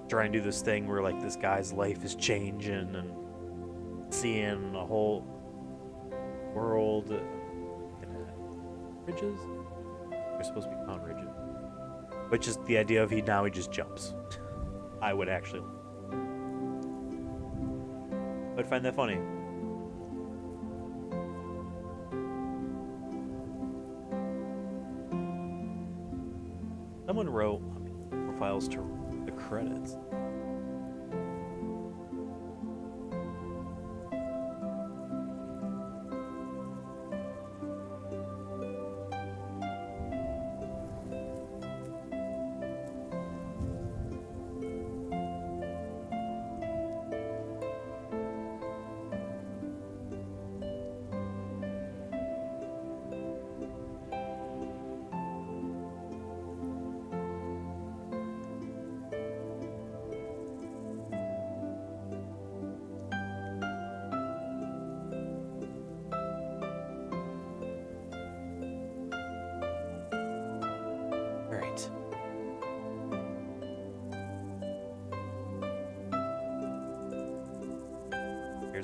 Try and do this thing where like this guy's life is changing and seeing a whole world. Ridges? They're supposed to be mountain ridges. Which is the idea of he just jumps. I would actually find that funny. Someone wrote profiles to the credits.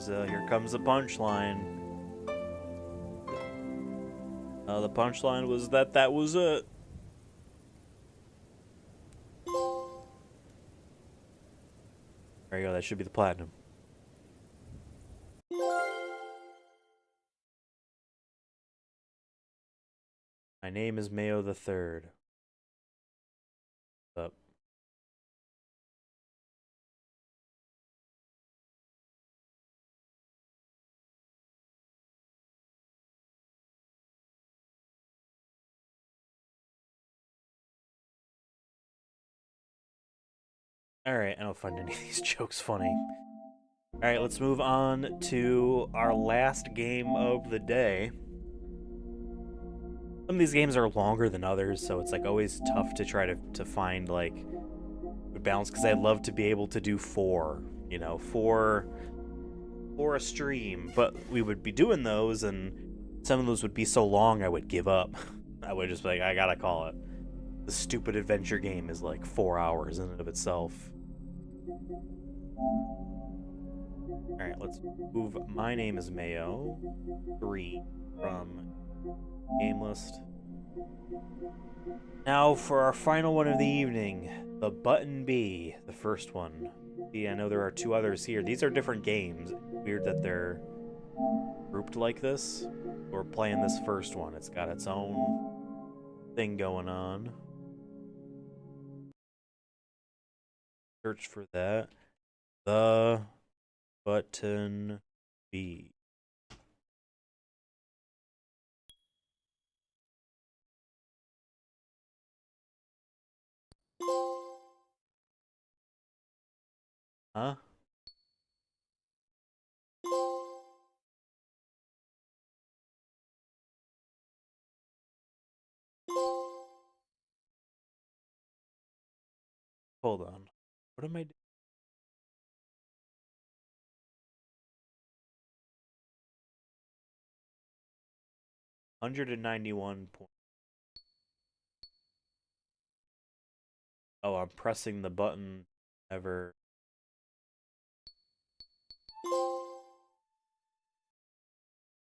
Here comes the punchline. The punchline was that was it. There you go. That should be the platinum. My name is Mayo the Third. What's up? Alright, I don't find any of these jokes funny. Alright, let's move on to our last game of the day. Some of these games are longer than others, so it's like always tough to try to find like good balance, because I'd love to be able to do four a stream, but we would be doing those and some of those would be so long I would give up. I would just be like, I gotta call it. The stupid adventure game is like 4 hours in and of itself. Alright, let's move My Name is Mayo 3 from game list. Now for our final one of the evening, the Button B, the first one. See, I know there are two others here. These are different games. Weird that they're grouped like this. We're playing this first one. It's got its own thing going on. Search for that. The Button B. Huh? Hold on. What am I doing? 191 points. Oh, I'm pressing the button ever.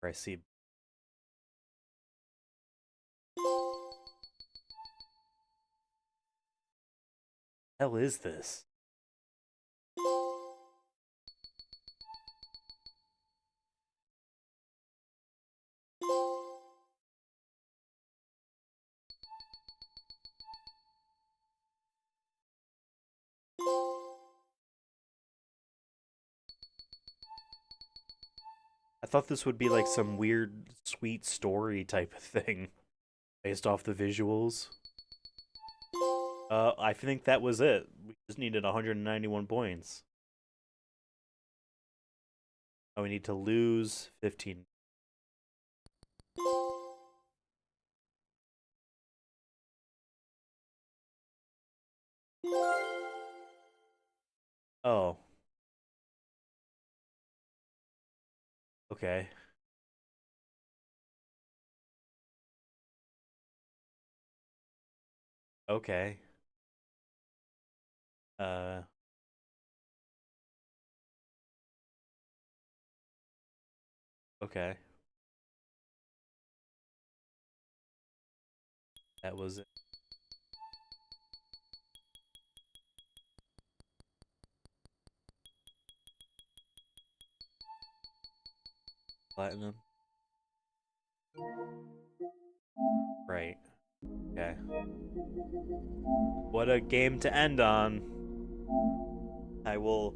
I see. Hell is this? I thought this would be like some weird, sweet story type of thing based off the visuals. I think that was it. We just needed 191 points. Oh, we need to lose 15. Oh. Okay. Okay. Uh. Okay. That was it. Platinum. Right. Okay. What a game to end on. I will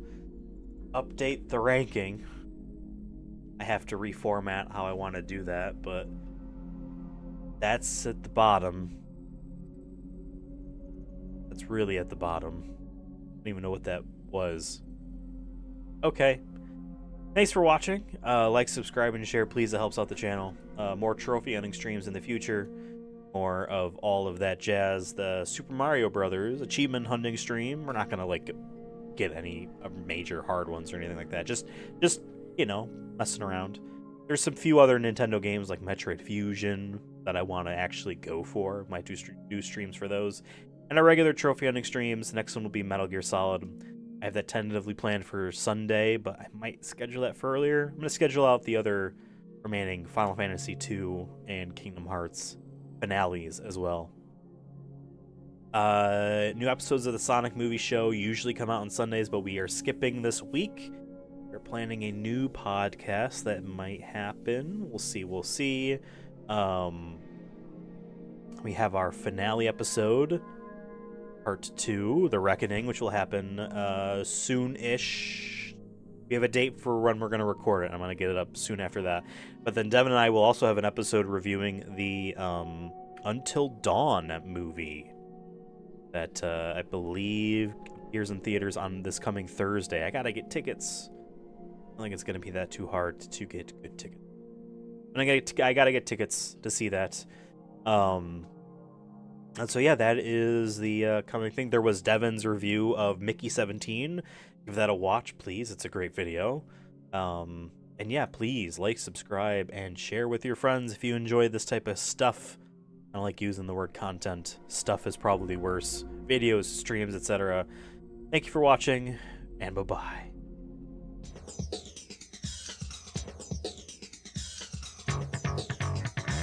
update the ranking. I have to reformat how I want to do that, but that's at the bottom. That's really at the bottom. I don't even know what that was. Okay. Thanks for watching. Like, subscribe, and share, please. It helps out the channel. More trophy hunting streams in the future. More of all of that jazz. The Super Mario Brothers achievement hunting stream. We're not gonna like get any major hard ones or anything like that. Just you know, messing around. There's some few other Nintendo games like Metroid Fusion that I want to actually go for. Might do streams for those. And our regular trophy hunting streams. The next one will be Metal Gear Solid. I have that tentatively planned for Sunday, but I might schedule that for earlier. I'm going to schedule out the other remaining Final Fantasy II and Kingdom Hearts finales as well. New episodes of the Sonic movie show usually come out on Sundays, but we are skipping this week. We're planning a new podcast that might happen. We'll see. We'll see. We have our finale episode, Part 2, The Reckoning, which will happen soon-ish. We have a date for when we're going to record it. I'm going to get it up soon after that. But then Devin and I will also have an episode reviewing the Until Dawn movie that I believe appears in theaters on this coming Thursday. I got to get tickets. I don't think it's going to be that too hard to get good tickets. And I got to get tickets to see that. And so, yeah, that is the coming thing. There was Devin's review of Mickey 17. Give that a watch, please. It's a great video. And yeah, please like, subscribe, and share with your friends if you enjoy this type of stuff. I don't like using the word content. Stuff is probably worse. Videos, streams, etc. Thank you for watching, and bye-bye.